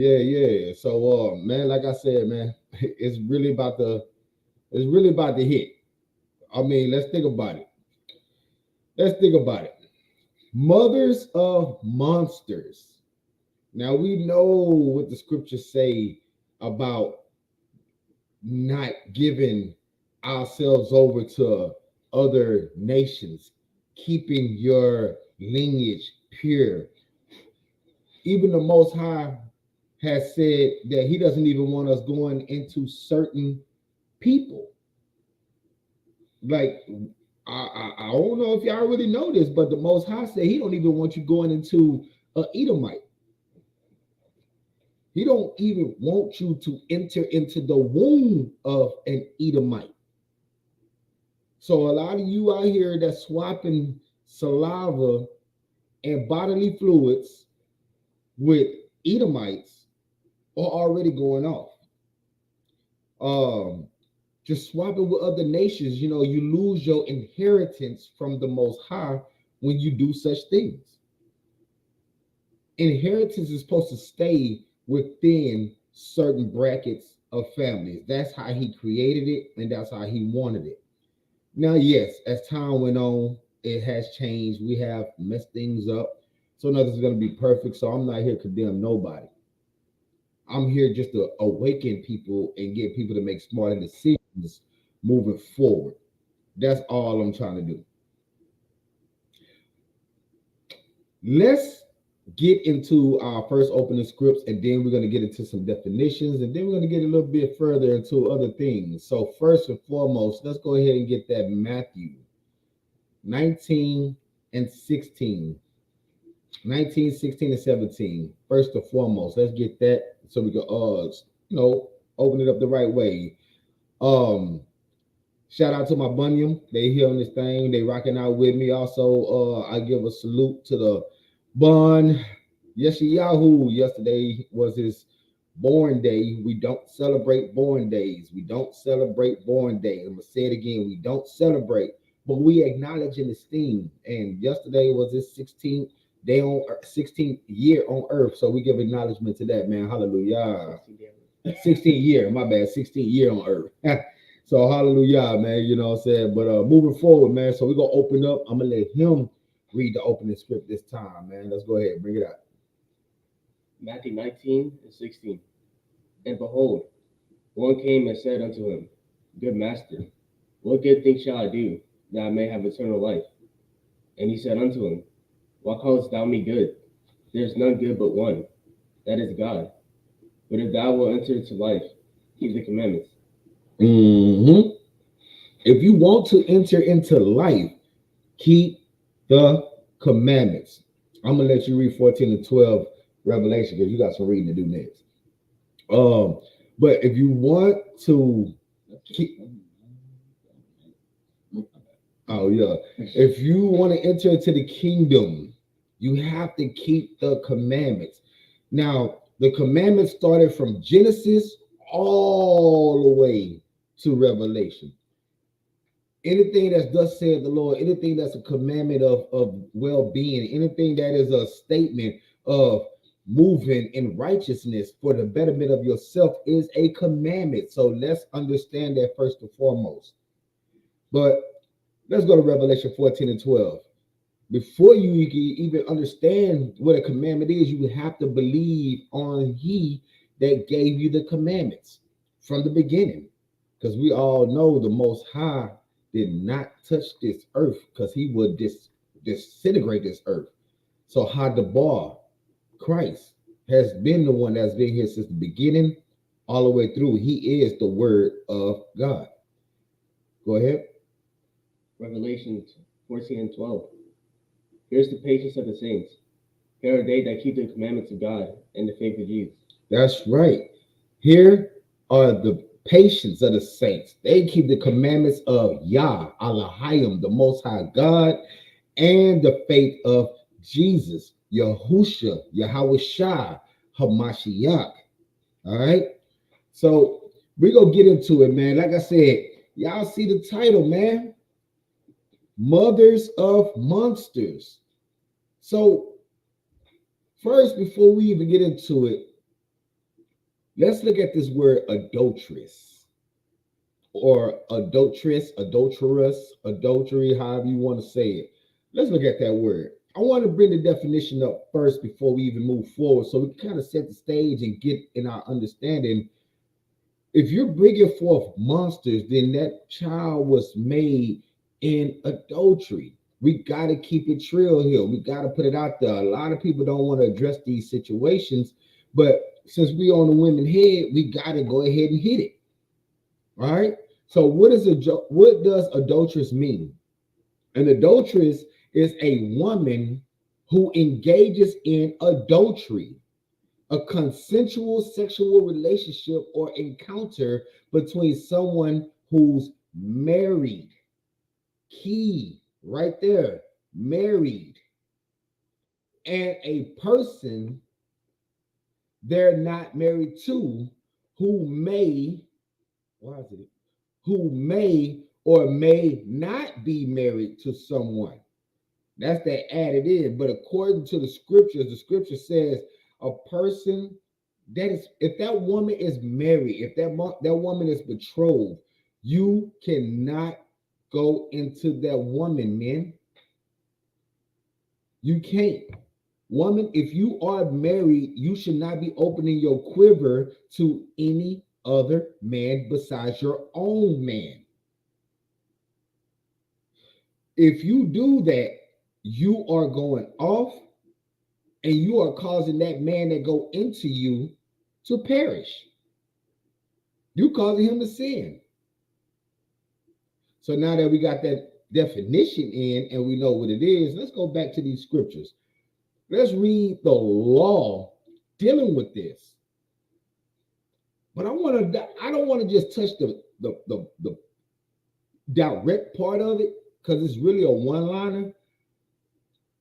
Yeah. So, man, like I said, man, it's really about the hit. I mean, let's think about it. Let's think about it. Mothers of monsters. Now we know what the scriptures say about not giving ourselves over to other nations, keeping your lineage pure. Even the Most High has said that He doesn't even want us going into certain people. Like, I don't know if y'all really know this, but the Most High said He don't even want you going into a Edomite. He don't even want you to enter into the womb of an Edomite. So a lot of you out here that's swapping saliva and bodily fluids with Edomites are already going off. Um, just swapping with other nations, you lose your inheritance from the Most High when you do such things. Inheritance is supposed to stay within certain brackets of families. That's how He created it, and that's how He wanted it. Now, yes, as time went on, it has changed. We have messed things up. So nothing's going to be perfect. So I'm not here to condemn nobody. I'm here just to awaken people and get people to make smarter decisions moving forward. That's all I'm trying to do. Let's get into our first opening scripts, and then we're going to get into some definitions, and then we're going to get a little bit further into other things. So first and foremost, let's go ahead and get that Matthew 19 and 16. 19, 16, and 17. First and foremost, let's get that so we can open it up the right way. Um, Shout out to my bunion. They here on this thing. They rocking out with me. Also, I give a salute to the bun. Yeshayahu. Yesterday was his born day. We don't celebrate born days. We don't celebrate born days. I'm gonna say it again. We don't celebrate, but we acknowledge and esteem. And yesterday was his 16th day on 16th year on earth. So we give acknowledgement to that, man. Hallelujah. 16 year, my bad, 16 year on earth. So hallelujah, man. You know what I'm saying? But moving forward, man. So we're gonna open up. I'm gonna let him read the opening script this time, man. Let's go ahead, bring it out. Matthew 19 and 16. And behold, one came and said unto him, Good master, what good thing shall I do, that I may have eternal life? And he said unto him, Why callest thou me good? There is none good but one, that is God. But if thou wilt enter into life, keep the commandments. Mm-hmm. If you want to enter into life, keep the commandments. I'm gonna let you read 14 to 12 Revelation because you got some reading to do next. But if you want to keep, oh yeah, if you want to enter into the kingdom, you have to keep the commandments. Now, the commandments started from Genesis all the way to Revelation. Anything that's thus said the Lord, anything that's a commandment of well-being, anything that is a statement of moving in righteousness for the betterment of yourself is a commandment. So let's understand that first and foremost. But let's go to Revelation 14 and 12. Before you can even understand what a commandment is, you have to believe on He that gave you the commandments from the beginning. Because we all know the Most High did not touch this earth because He would disintegrate this earth. So Hadabar, Christ, has been the one that's been here since the beginning all the way through. He is the Word of God. Go ahead. Revelation 14 and 12. Here's the patience of the saints. Here are they that keep the commandments of God and the faith of Jesus. That's right. Here are the patience of the saints. They keep the commandments of Yah, Elohim, the Most High God, and the faith of Jesus, Yahusha, Yahweh Shai, Hamashiach. All right. So we're going to get into it, man. Like I said, y'all see the title, man. Mothers of Monsters. So first, before we even get into it, Let's look at this word adulteress or adulterous, adultery, however you want to say it. Let's look at that word. I want to bring the definition up first before we even move forward so we can kind of set the stage and get in our understanding. If you're bringing forth monsters, then that child was made in adultery. We got to keep it real here. We got to put it out there. A lot of people don't want to address these situations, but since we on the women head, we got to go ahead and hit it. All right. So what does adulteress mean? An adulteress is a woman who engages in adultery, a consensual sexual relationship or encounter between someone who's married. Key right there, married, and a person they're not married to who may, why is it, who may or may not be married to someone. That's that added in. But according to the scripture says a person that is, if that woman is married, if that woman is betrothed, you cannot go into that woman, men. You can't. Woman, if you are married, you should not be opening your quiver to any other man besides your own man. If you do that, you are going off and you are causing that man that go into you to perish. You causing him to sin. So now that we got that definition in and we know what it is, let's go back to these scriptures. Let's read the law dealing with this. But I don't want to just touch the direct part of it because it's really a one-liner.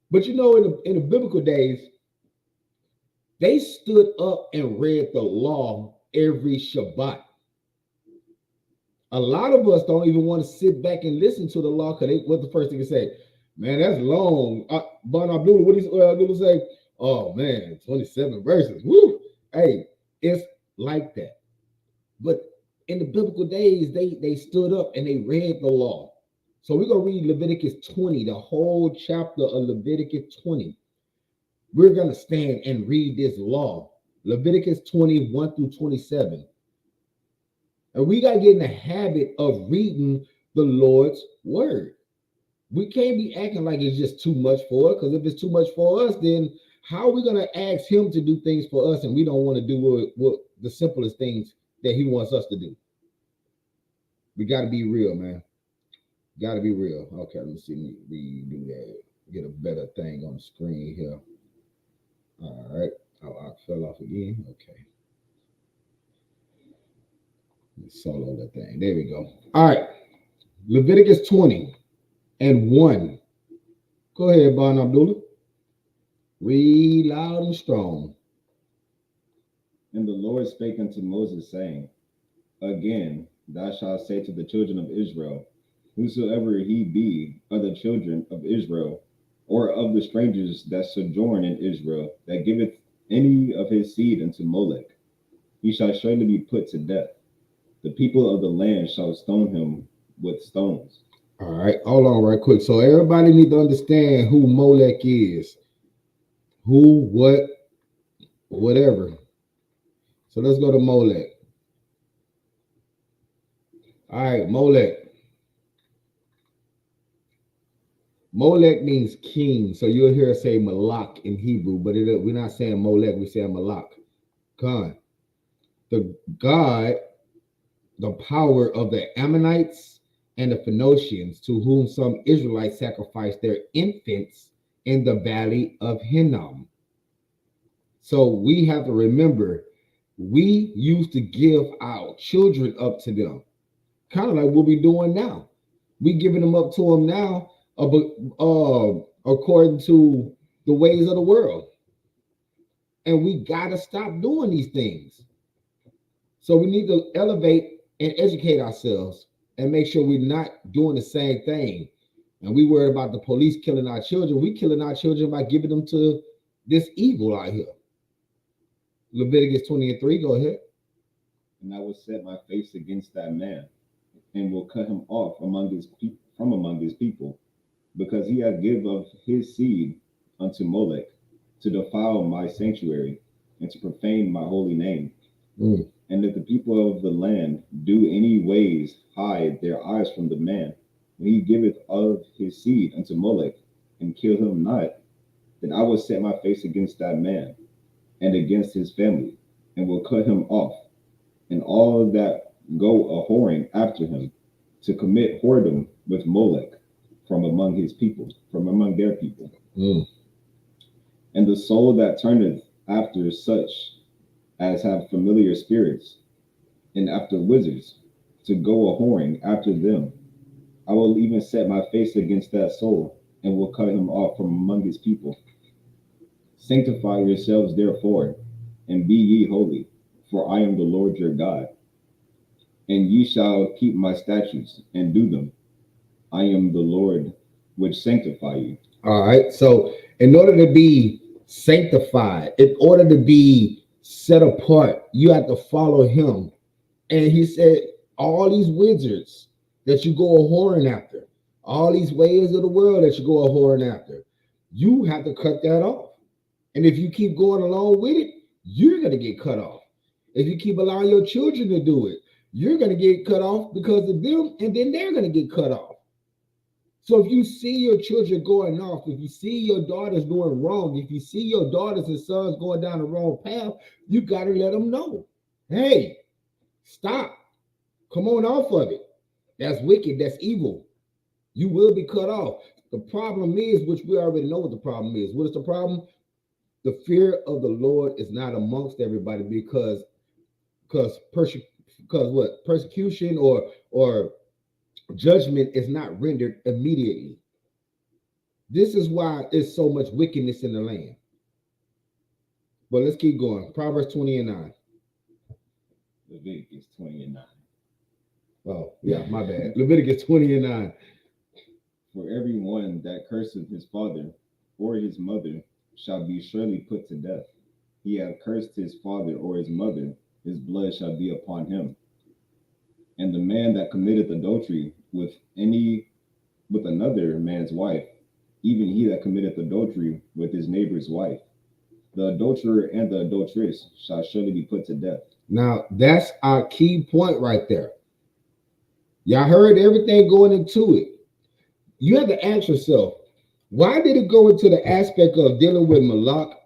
But you know, in the biblical days, they stood up and read the law every Shabbat. A lot of us don't even want to sit back and listen to the law because what's the first thing they say? Man, that's long. Bon Abdullah, what did he say? Oh man, 27 verses. Woo! Hey, it's like that. But in the biblical days, they stood up and they read the law. So we're going to read Leviticus 20, the whole chapter of Leviticus 20. We're going to stand and read this law. Leviticus 21 through 27. And we got to get in the habit of reading the Lord's word. We can't be acting like it's just too much for us, because if it's too much for us, then how are we going to ask him to do things for us and we don't want to do what the simplest things that he wants us to do? We got to be real, man. Got to be real. Okay, let me see. We do that. Get a better thing on the screen here. All right. Oh, I fell off again. Okay. Let's solo that thing. There we go. All right. Leviticus 20 and 1. Go ahead, Bon Abdullah. Read loud and strong. And the Lord spake unto Moses, saying, Again, thou shalt say to the children of Israel, whosoever he be of the children of Israel, or of the strangers that sojourn in Israel, that giveth any of his seed unto Molech, he shall surely be put to death. The people of the land shall stone him with stones. All right, hold on right quick. So everybody need to understand who Molech is. Who, what, whatever. So let's go to Molech. All right, Molech. Molech means king. So you'll hear us say Malak in Hebrew, but we're not saying Molech, we're saying Malak. God. The God, the power of the Ammonites and the Phoenicians, to whom some Israelites sacrificed their infants in the valley of Hinnom. So we have to remember, we used to give our children up to them, kind of like what we're doing now. We giving them up to them now, according to the ways of the world. And we got to stop doing these things. So we need to elevate and educate ourselves and make sure we're not doing the same thing. And we worry about the police killing our children. We killing our children by giving them to this evil out here. Leviticus 20 and 3, go ahead. and I will set my face against that man, and will cut him off among his from among his people, because he hath give of his seed unto Molech, to defile my sanctuary, and to profane my holy name. Mm. And if the people of the land do any ways hide their eyes from the man, when he giveth of his seed unto Molech, and kill him not, then I will set my face against that man, and against his family, and will cut him off, and all that go a whoring after him, to commit whoredom with Molech from among his people, from among their people. Mm. And the soul that turneth after such as have familiar spirits, and after wizards, to go a whoring after them, I will even set my face against that soul, and will cut him off from among his people. Sanctify yourselves therefore, and be ye holy, for I am the Lord your God. And ye shall keep my statutes and do them. I am the Lord which sanctify you. All right. So, in order to be sanctified, in order to be set apart, you have to follow him. And he said, all these wizards that you go a whoring after, all these ways of the world that you go a whoring after, you have to cut that off. And if you keep going along with it, you're going to get cut off. If you keep allowing your children to do it, you're going to get cut off because of them, and then they're going to get cut off. So if you see your children going off, if you see your daughters doing wrong, if you see your daughters and sons going down the wrong path, you got to let them know, hey, stop. Come on off of it. That's wicked. That's evil. You will be cut off. The problem is, which we already know what the problem is. What is the problem? The fear of the Lord is not amongst everybody because what persecution or judgment is not rendered immediately. This is why there's so much wickedness in the land. But let's keep going. Proverbs 20 and 9. Leviticus 20 and 9. Oh, yeah, my bad. Leviticus 20 and 9. For everyone that curseth his father or his mother shall be surely put to death. He hath cursed his father or his mother, his blood shall be upon him. And the man that committeth adultery with another man's wife, even he that committeth adultery with his neighbor's wife, the adulterer and the adulteress shall surely be put to death. Now, that's our key point right there. Y'all heard everything going into it. You have to ask yourself, why did it go into the aspect of dealing with Malak,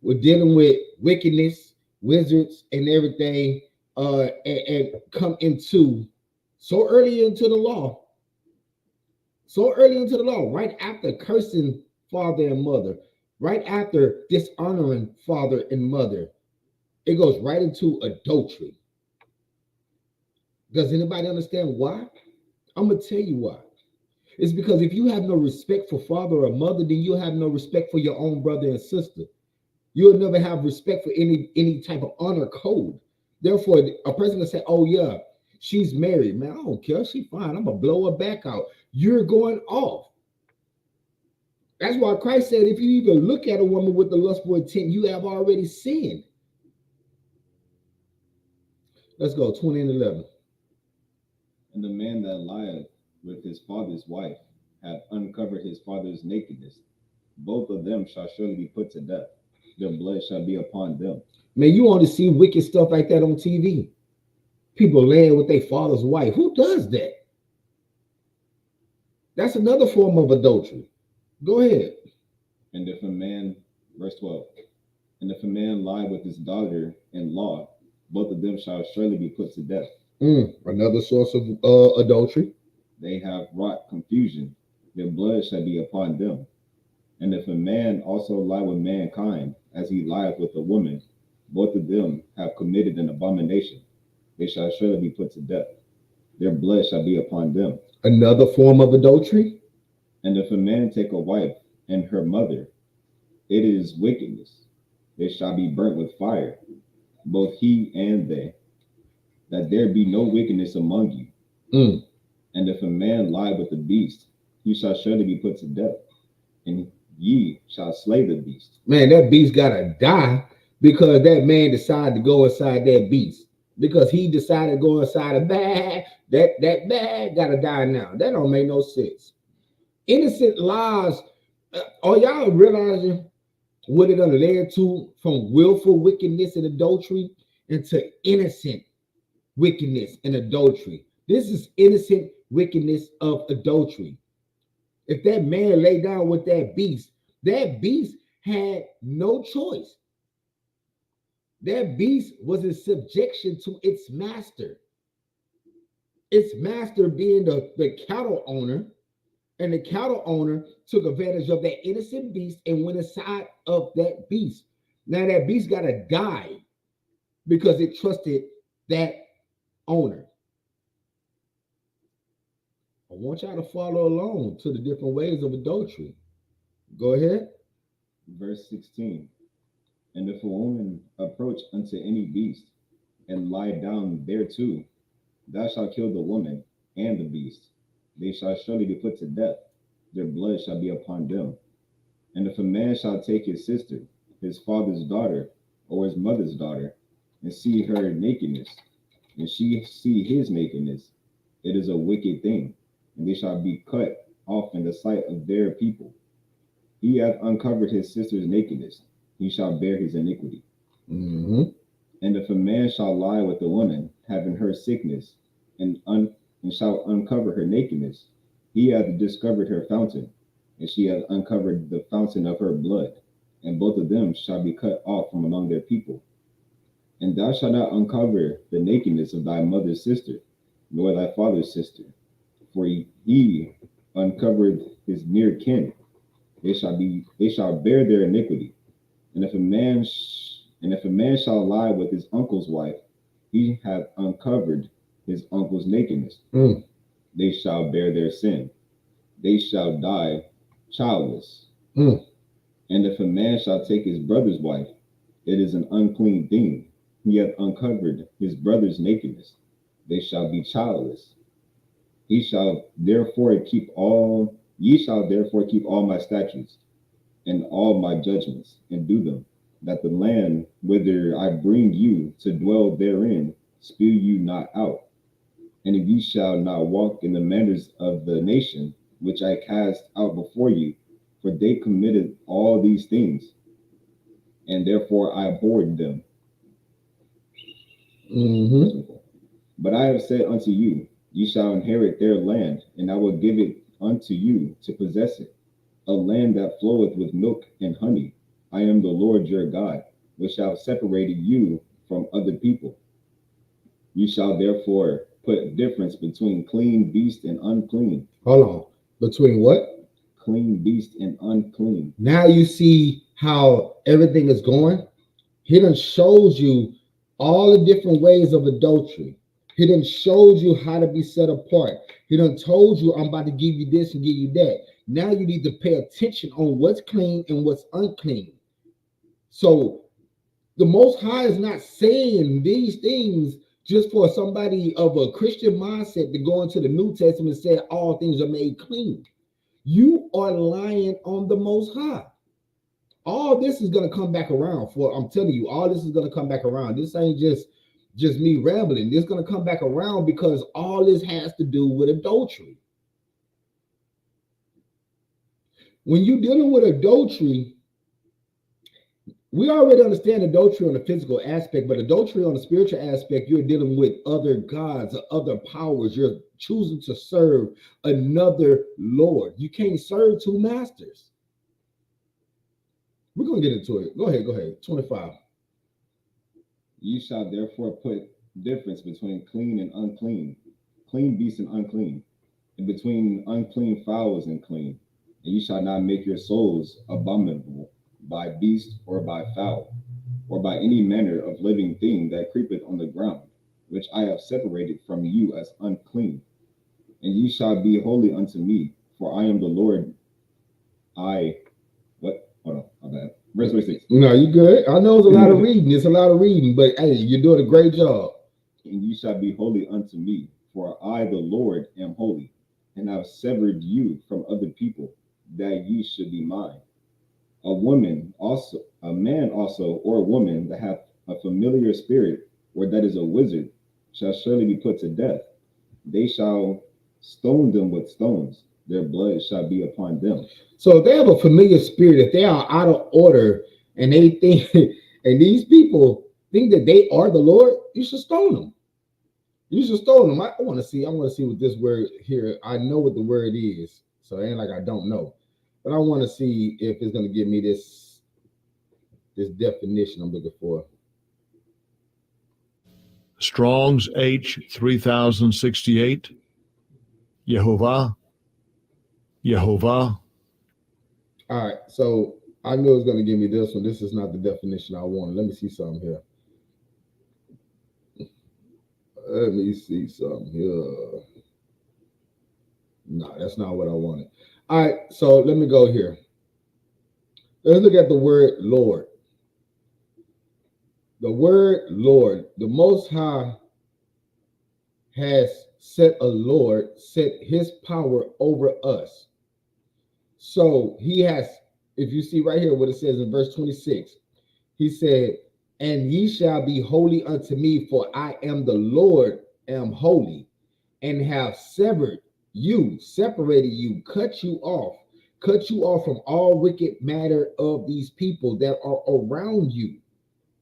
with dealing with wickedness, wizards, and everything, and come into so early into the law? So early into the law, right after cursing father and mother, right after dishonoring father and mother, it goes right into adultery. Does anybody understand why? I'm going to tell you why. It's because if you have no respect for father or mother, then you'll have no respect for your own brother and sister. You'll never have respect for any type of honor code. Therefore, a person will say, oh, yeah, she's married. Man, I don't care. She's fine. I'm going to blow her back out. You're going off. That's why Christ said, if you even look at a woman with the lustful intent, you have already sinned. Let's go, 20 and 11. And the man that lieth with his father's wife hath uncovered his father's nakedness. Both of them shall surely be put to death. Their blood shall be upon them. Man, you only see wicked stuff like that on TV. People laying with their father's wife. Who does that? That's another form of adultery. Go ahead. And if a man, verse 12, and if a man lie with his daughter-in-law, both of them shall surely be put to death. Another source of adultery. They have wrought confusion. Their blood shall be upon them. And if a man also lie with mankind, as he lieth with a woman, both of them have committed an abomination. They shall surely be put to death. Their blood shall be upon them. Another form of adultery. And if a man take a wife and her mother, it is wickedness. They shall be burnt with fire, both he and they, that there be no wickedness among you. And if a man lie with the beast, he shall surely be put to death, and ye shall slay the beast. Man, that beast gotta die because that man decided to go inside that beast. because he decided to go inside a bag. That bag gotta die now. That don't make no sense. Innocent lives. Are y'all realizing what it done led to from willful wickedness and adultery into innocent wickedness and adultery? This is innocent wickedness of adultery. If that man lay down with that beast had no choice. That beast was in subjection to its master. Its master being the cattle owner, and the cattle owner took advantage of that innocent beast and went inside of that beast. Now that beast got to die because it trusted that owner. I want y'all to follow along to the different ways of adultery. Go ahead. Verse 16. And if a woman approach unto any beast, and lie down thereto, thou shalt kill the woman and the beast. They shall surely be put to death, their blood shall be upon them. And if a man shall take his sister, his father's daughter, or his mother's daughter, and see her nakedness, and she see his nakedness, it is a wicked thing, and they shall be cut off in the sight of their people. He hath uncovered his sister's nakedness, he shall bear his iniquity. Mm-hmm. And if a man shall lie with a woman, having her sickness, and shall uncover her nakedness, he hath discovered her fountain, and she hath uncovered the fountain of her blood, and both of them shall be cut off from among their people. And thou shalt not uncover the nakedness of thy mother's sister, nor thy father's sister, for he uncovered his near kin. They shall bear their iniquity. And if a man shall lie with his uncle's wife, he hath uncovered his uncle's nakedness. Mm. They shall bear their sin. They shall die childless. Mm. And if a man shall take his brother's wife, it is an unclean thing. He hath uncovered his brother's nakedness. They shall be childless. He shall therefore keep all ye shall therefore keep all my statutes and all my judgments, and do them, that the land whither I bring you to dwell therein spew you not out. And if ye shall not walk in the manners of the nation which I cast out before you, for they committed all these things, and therefore I abhorred them. Mm-hmm. But I have said unto you, ye shall inherit their land, and I will give it unto you to possess it, a land that floweth with milk and honey. I am the Lord your God, which have separated you from other people. You shall therefore put difference between clean beast and unclean. Hold on. Between what? Clean beast and unclean. Now you see how everything is going. He done shows you all the different ways of adultery. He done showed you how to be set apart. He done told you, I'm about to give you this and give you that. Now you need to pay attention on what's clean and what's unclean. So the Most High is not saying these things just for somebody of a Christian mindset to go into the New Testament and say all things are made clean. You are lying on the Most High. All this is going to come back around. For I'm telling you, all this is going to come back around. This ain't just me rambling. This is going to come back around because all this has to do with adultery. When you're dealing with adultery, we already understand adultery on the physical aspect, but adultery on the spiritual aspect, you're dealing with other gods, other powers. You're choosing to serve another Lord. You can't serve two masters. We're going to get into it. Go ahead. 25. Ye shall therefore put difference between clean and unclean, clean beast and unclean, and between unclean fowls and clean. And ye shall not make your souls abominable by beast or by fowl, or by any manner of living thing that creepeth on the ground, which I have separated from you as unclean. And ye shall be holy unto me, for I am the Lord. Hold on, my bad. Verse 26. No, you good. I know it's a lot of reading. It's a lot of reading, but hey, you're doing a great job. And ye shall be holy unto me, for I, the Lord, am holy, and have severed you from other people, that ye should be mine. A man also, or a woman that hath a familiar spirit, or that is a wizard, shall surely be put to death. They shall stone them with stones. Their blood shall be upon them. So if they have a familiar spirit, if they are out of order and they think, and these people think that they are the Lord, you should stone them. You should stone them. I want to see. I want to see what this word here. I know what the word is, so it ain't like I don't know, but I want to see if it's going to give me this definition I'm looking for. Strong's H 3068. Yehovah. Yehovah. All right, so I knew it was going to give me this one. This is not the definition I wanted. Let me see something here. Let me see something here. No, that's not what I wanted. All right, so let me go here. Let's look at the word Lord. The word Lord, the Most High has set a Lord, set his power over us. So he has, if you see right here what it says in verse 26, he said, and ye shall be holy unto me, for I am the Lord, am holy, and have severed you, separated you, cut you off from all wicked matter of these people that are around you.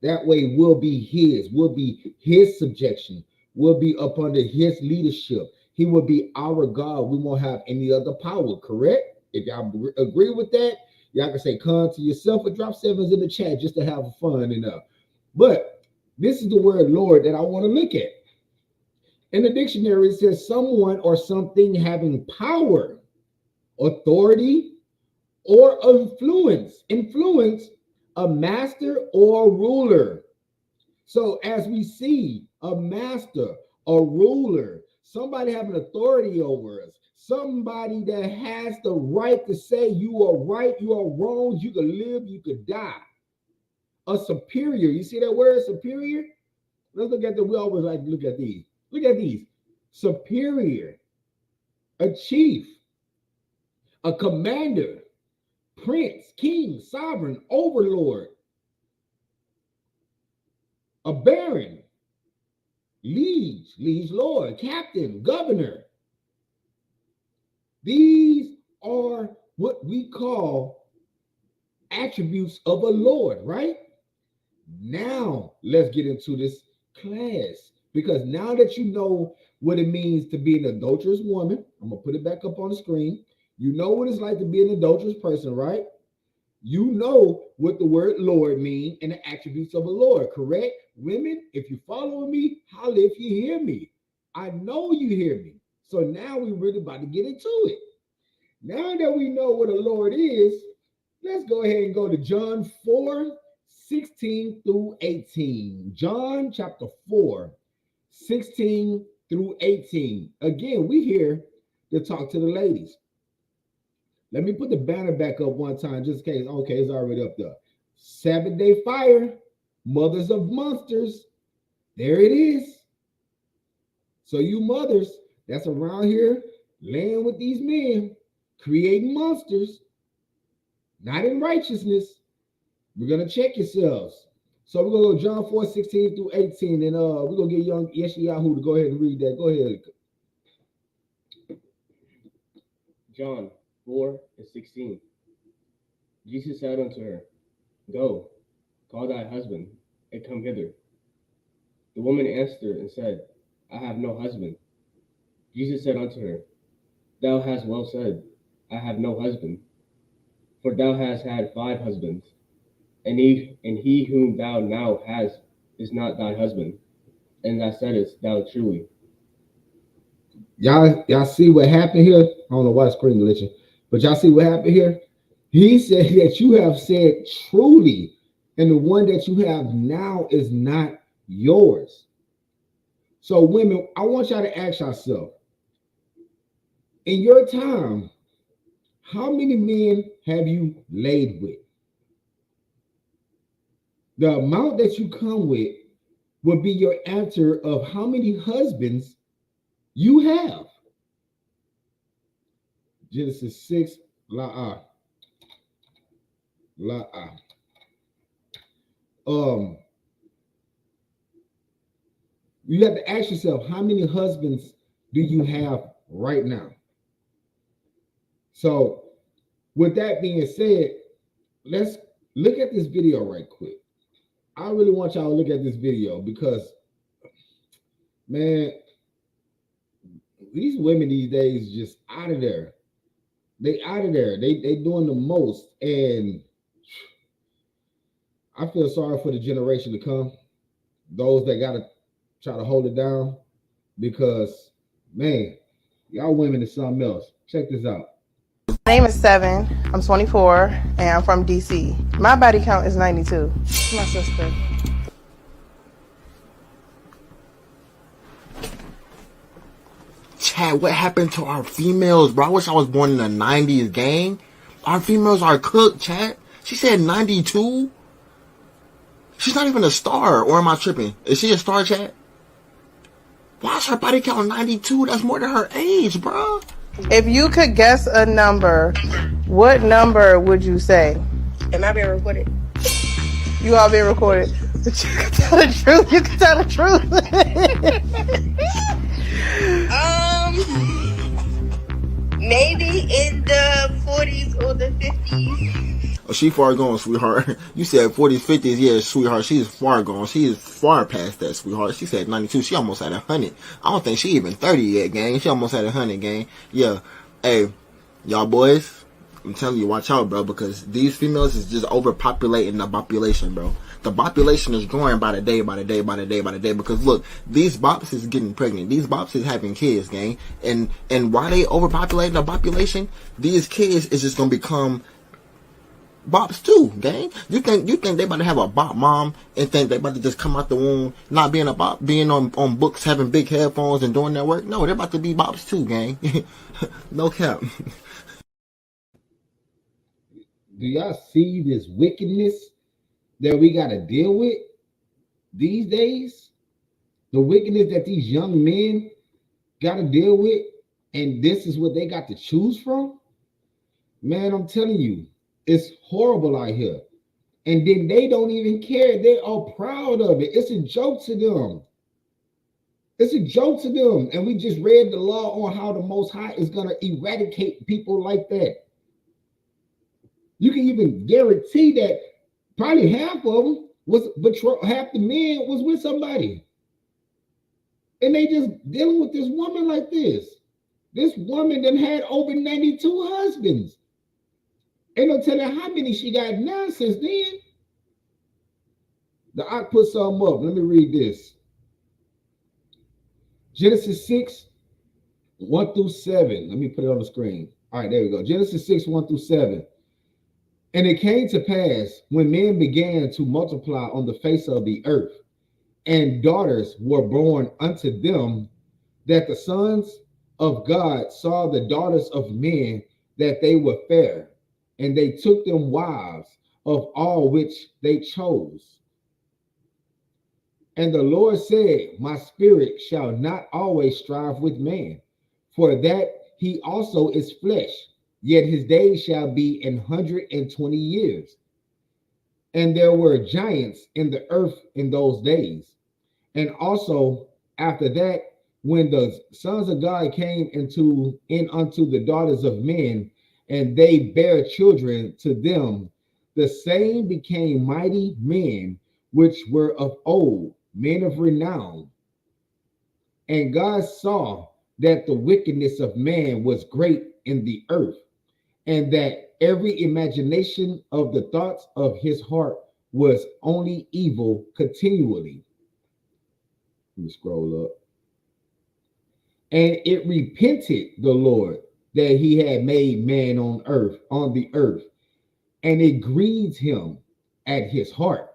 That way will be his subjection, will be up under his leadership. He will be our God. We won't have any other power, correct? If y'all agree with that, y'all can say come to yourself or drop sevens in the chat just to have fun enough. But this is the word Lord that I want to look at. In the dictionary, it says someone or something having power, authority, or influence, a master or ruler. So as we see, a master, a ruler, somebody having authority over us, somebody that has the right to say you are right, you are wrong, you could live, you could die. A superior, you see that word superior? Let's look at we always like to look at these. Look at these. Superior, a chief, a commander, prince, king, sovereign, overlord, a baron, liege, lord, captain, governor. These are what we call attributes of a lord, right? Now let's get into this class, because now that you know what it means to be an adulterous woman, I'm gonna put it back up on the screen. You know what it's like to be an adulterous person, right? You know what the word Lord means and the attributes of a Lord, correct? Women, if you follow me, holla if you hear me. I know you hear me. So now we're really about to get into it. Now that we know what a Lord is, let's go ahead and go to John 4, 16 through 18. John chapter 4, 16 through 18. Again, we here to talk to the ladies. Let me put the banner back up one time just in case. Okay, it's already up there. Sabbath day fire, mothers of monsters. There it is. So you mothers that's around here laying with these men, creating monsters, not in righteousness, we're going to check yourselves. So we're going to go John 4, 16 through 18, and we're going to get young Yeshayahu to go ahead and read that. Go ahead. John 4 and 16. Jesus said unto her, Go, call thy husband, and come hither. The woman answered and said, I have no husband. Jesus said unto her, Thou hast well said, I have no husband. For thou hast had 5 husbands, and he whom thou now hast is not thy husband. And thou saidest thou truly. Y'all see what happened here? I don't know why the screen glitching, but y'all see what happened here? He said that you have said truly, and the one that you have now is not yours. So women, I want y'all to ask yourself, in your time, how many men have you laid with? The amount that you come with will be your answer of how many husbands you have. Genesis 6, La'ah. You have to ask yourself, how many husbands do you have right now? So, with that being said, let's look at this video right quick. I really want y'all to look at this video because, man, these women these days just out of there. They out of there. They doing the most, and I feel sorry for the generation to come. Those that gotta try to hold it down, because man, y'all women is something else. Check this out. My name is Seven. I'm 24 and I'm from DC. My body count is 92. My sister. Chad, what happened to our females, bro? I wish I was born in the 90s, gang. Our females are cooked, Chad. She said 92? She's not even a star, or am I tripping? Is she a star, Chad? Why is her body count 92? That's more than her age, bro. If you could guess a number, what number would you say? Am I being recorded? You all being recorded. But you can tell the truth. You can tell the truth. Maybe in the 40s or the 50s. Oh, she far gone, sweetheart. You said 40s, 50s. Yeah, sweetheart. She is far gone. She is far past that, sweetheart. She said 92. She almost had 100. I don't think she even 30 yet, gang. She almost had 100, gang. Yeah. Hey, y'all boys, I'm telling you, watch out, bro, because these females is just overpopulating the population, bro. The population is growing by the day, by the day, by the day, by the day. Because look, these bops is getting pregnant. These bops is having kids, gang. And why they overpopulating the population? These kids is just gonna become bops too, gang. You think they about to have a bop mom and think they about to just come out the womb not being a bop, being on books, having big headphones and doing their work? No, they're about to be bops too, gang. No cap. Do y'all see this wickedness that we got to deal with these days? The wickedness that these young men got to deal with, and this is what they got to choose from? Man, I'm telling you, it's horrible out here. And then they don't even care. They are proud of it. It's a joke to them. It's a joke to them. And we just read the law on how the Most High is going to eradicate people like that. You can even guarantee that probably half of them was half the men was with somebody. And they just dealing with this woman like this. This woman done had over 92 husbands. Ain't no telling how many she got now since then. I put some up. Let me read this. Genesis 6, 1 through 7. Let me put it on the screen. All right, there we go. Genesis 6, 1 through 7. And it came to pass when men began to multiply on the face of the earth, and daughters were born unto them, that the sons of God saw the daughters of men, that they were fair, and they took them wives of all which they chose. And the Lord said, my spirit shall not always strive with man, for that he also is flesh, yet his days shall be 120 years. And there were giants in the earth in those days. And also after that, when the sons of God came in unto the daughters of men, and they bare children to them, the same became mighty men, which were of old, men of renown. And God saw that the wickedness of man was great in the earth, and that every imagination of the thoughts of his heart was only evil continually. Let me scroll up. And it repented the Lord that he had made man on the earth, and it grieved him at his heart.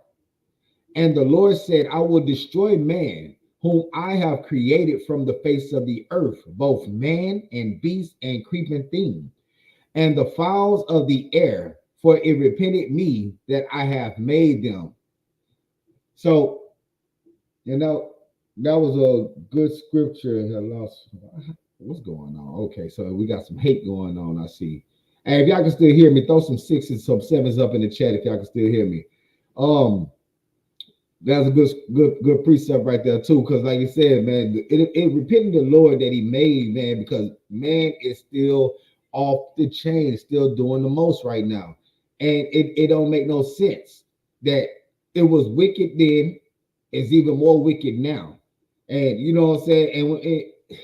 And the Lord said, I will destroy man, whom I have created from the face of the earth, both man and beast and creeping thing, and the fowls of the air, for it repented me that I have made them. So, that was a good scripture. I lost. What's going on? Okay, so we got some hate going on, I see. And if y'all can still hear me, throw some 6s, some 7s up in the chat if y'all can still hear me. That's a good precept right there too. Because like you said, man, it repenting the Lord that He made, man, because man is still off the chain, still doing the most right now, and it don't make no sense that it was wicked then, it's even more wicked now, and you know what I'm saying. And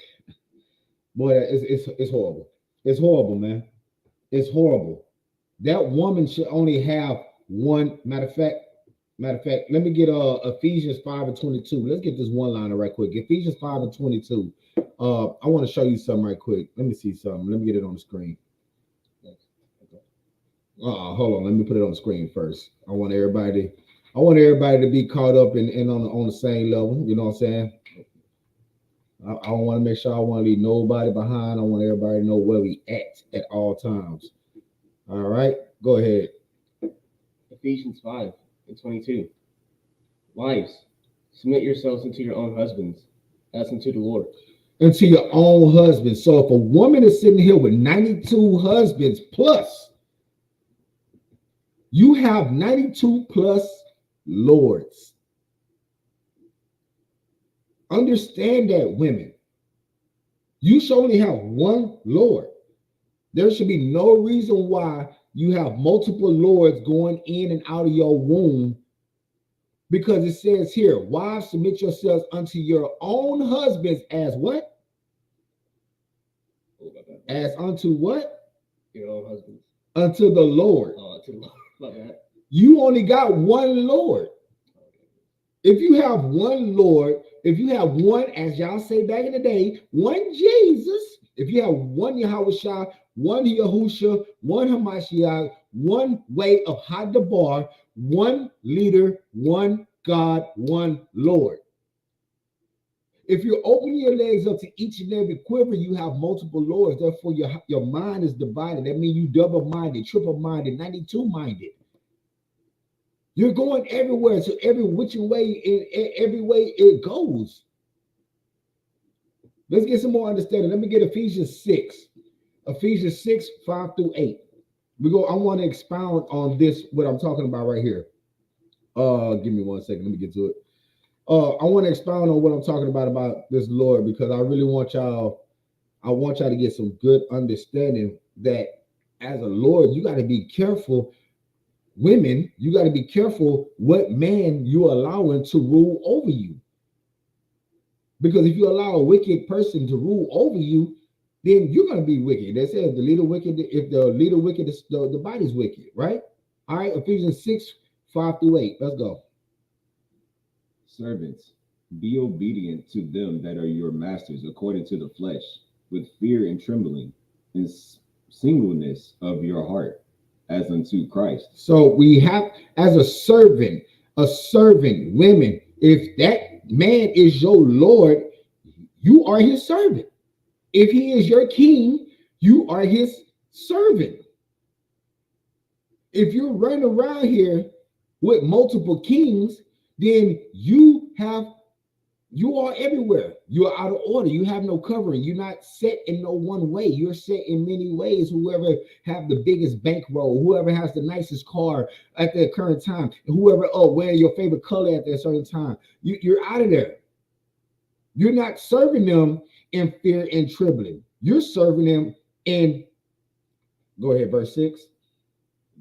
boy, it's horrible. It's horrible, man. It's horrible. That woman should only have one. Matter of fact, let me get Ephesians 5 and 22. Let's get this one liner right quick. Ephesians 5 and 22. I want to show you something right quick. Let me see something. Let me get it on the screen. Hold on. Let me put it on the screen first. I want everybody to be caught up and on the same level. You know what I'm saying? I want to make sure I want to leave nobody behind. I want everybody to know where we at all times. All right, go ahead. Ephesians 5 and 22. Wives, submit yourselves unto your own husbands, as unto the Lord. Unto your own husband. So if a woman is sitting here with 92 husbands plus, you have 92 plus lords. Understand that, women. You should only have one Lord. There should be no reason why you have multiple lords going in and out of your womb, because it says here, wives, submit yourselves unto your own husbands as what? As unto what? Your own husbands. Unto the Lord. Oh, unto the Lord. Like that. You only got one Lord. If you have one Lord, if you have one, as y'all say back in the day, one Jesus, if you have one Yahushua, one Yahusha, one Hamashiach, one way of Hadabar, one leader, one God, one Lord. If you're opening your legs up to each and every quiver, you have multiple lords. Therefore, your mind is divided. That means you double-minded, triple-minded, 92-minded. You're going everywhere, so every which way, every way it goes. Let's get some more understanding. Let me get Ephesians 6. Ephesians 6, 5 through 8. I want to expound on this, what I'm talking about right here. Give me 1 second. Let me get to it. I want to expound on what I'm talking about this Lord, because I really want y'all to get some good understanding that as a Lord, you got to be careful. Women, you got to be careful what man you're allowing to rule over you. Because if you allow a wicked person to rule over you, then you're going to be wicked. They say if the leader wicked, the body's wicked, right? All right, Ephesians 6, 5 through 8. Let's go. Servants, be obedient to them that are your masters according to the flesh, with fear and trembling, and singleness of your heart, as unto Christ. So we have, as a servant, women, if that man is your Lord, you are his servant. If he is your king, you are his servant. If you're running around here with multiple kings, then you are everywhere. You are out of order. You have no covering. You're not set in no one way. You're set in many ways. Whoever have the biggest bankroll, whoever has the nicest car at the current time, whoever wearing your favorite color at that certain time, you're out of there. You're not serving them in fear and trembling. You're serving them in, go ahead, verse 6.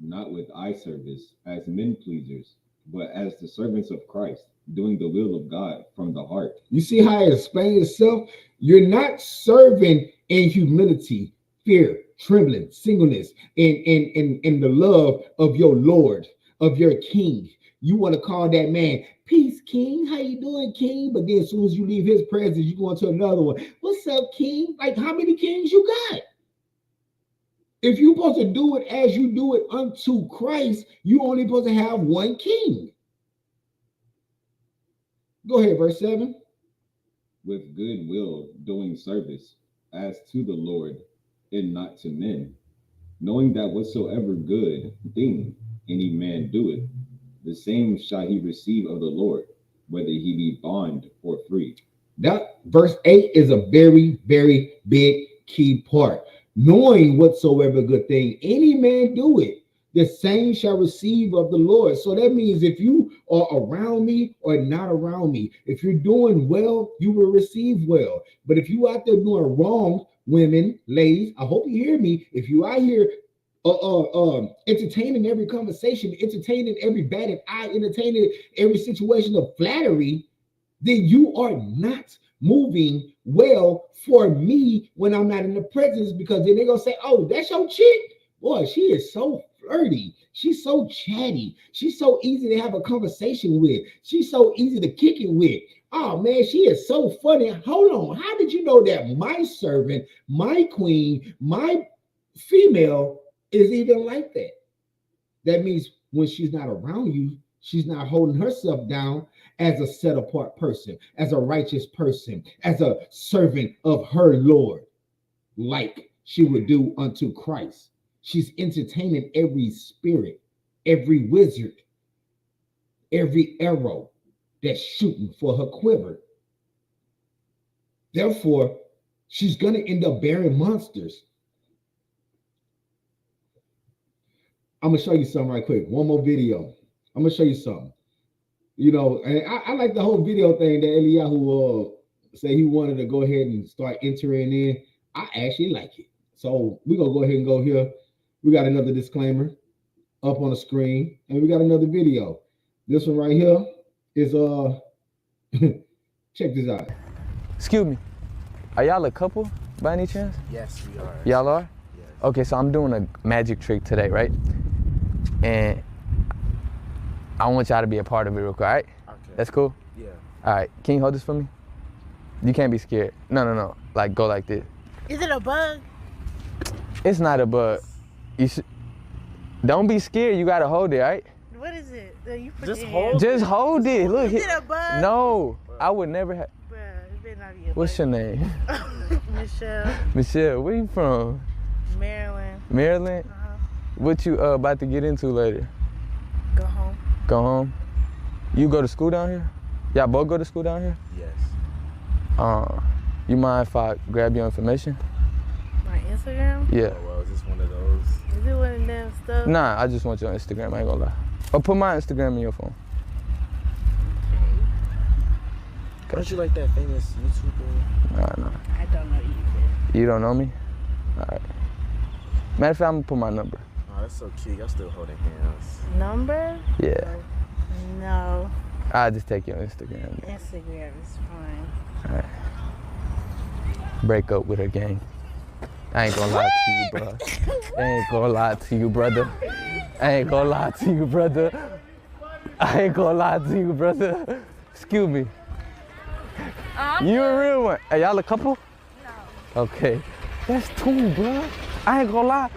Not with eye service as men pleasers, but as the servants of Christ, doing the will of God from the heart. You see how it explains itself? You're not serving in humility, fear, trembling, singleness, in the love of your Lord, of your King. You want to call that man, peace, King. How you doing, King? But then as soon as you leave his presence, you go into another one. What's up, King? Like, how many kings you got? If you're supposed to do it as you do it unto Christ, you only supposed to have one king. Go ahead, verse 7. With good will doing service as to the Lord and not to men, knowing that whatsoever good thing any man doeth, the same shall he receive of the Lord, whether he be bond or free. That verse 8 is a very, very big key part. Knowing whatsoever good thing any man do it. the same shall receive of the Lord. So that means if you are around me or not around me, if you're doing well, you will receive well. But if you out there doing wrong, women, ladies, I hope you hear me. If you out here entertaining every conversation, entertaining every batted eye, entertaining every situation of flattery, then you are not moving well for me when I'm not in the presence, because then they're gonna say, oh, that's your chick. Boy, she is so flirty. She's so chatty. She's so easy to have a conversation with. She's so easy to kick it with. Oh man, she is so funny. Hold on. How did you know that my servant, my queen, my female is even like that? That means when she's not around you, she's not holding herself down as a set apart person, as a righteous person, as a servant of her Lord, like she would do unto Christ. She's entertaining every spirit, every wizard, every arrow that's shooting for her quiver. Therefore, she's going to end up bearing monsters. I'm going to show you something right quick. One more video. I'm going to show you something. You know, and I like the whole video thing that Eliyahu said he wanted to go ahead and start entering in. I actually like it. So we're going to go ahead and go here. We got another disclaimer up on the screen, and we got another video. This one right here is check this out. Excuse me, are y'all a couple by any chance? Yes, we are. Y'all are? Yes. Okay, so I'm doing a magic trick today, right? And I want y'all to be a part of it real quick, all right? Okay. That's cool? Yeah. All right, can you hold this for me? You can't be scared. No. Like, go like this. Is it a bug? It's not a bug. You don't be scared, you gotta hold it, all right? What is it? You put Just your hold hand- Just hold it, look. Is it a bug? No, I would never have. Bruh, it better not be a What's your name? bug. Michelle, Michelle, where you from? Maryland. Maryland? What you about to get into later? Go home. Go home? You go to school down here? Y'all both go to school down here? Yes. You mind if I grab your information? My Instagram? Yeah. Oh, well, is this one of those? Is it one of them stuff? Nah, I just want your Instagram, I ain't gonna lie. Or put my Instagram in your phone. Don't you like that famous YouTuber? Nah. I don't know either. You don't know me? All right. Matter of fact, I'm gonna put my number. Oh, that's so cute. Y'all still holding hands. Number? Yeah. No. I'll just take your Instagram. Instagram is fine. All right. Break up with her, gang. I ain't gonna lie to you, bro. I ain't gonna lie to you, brother. I ain't gonna lie to you, brother. I ain't gonna lie to you, brother. Excuse me. You a real one? Are y'all a couple? No. Okay. That's two, bro. I ain't gonna lie.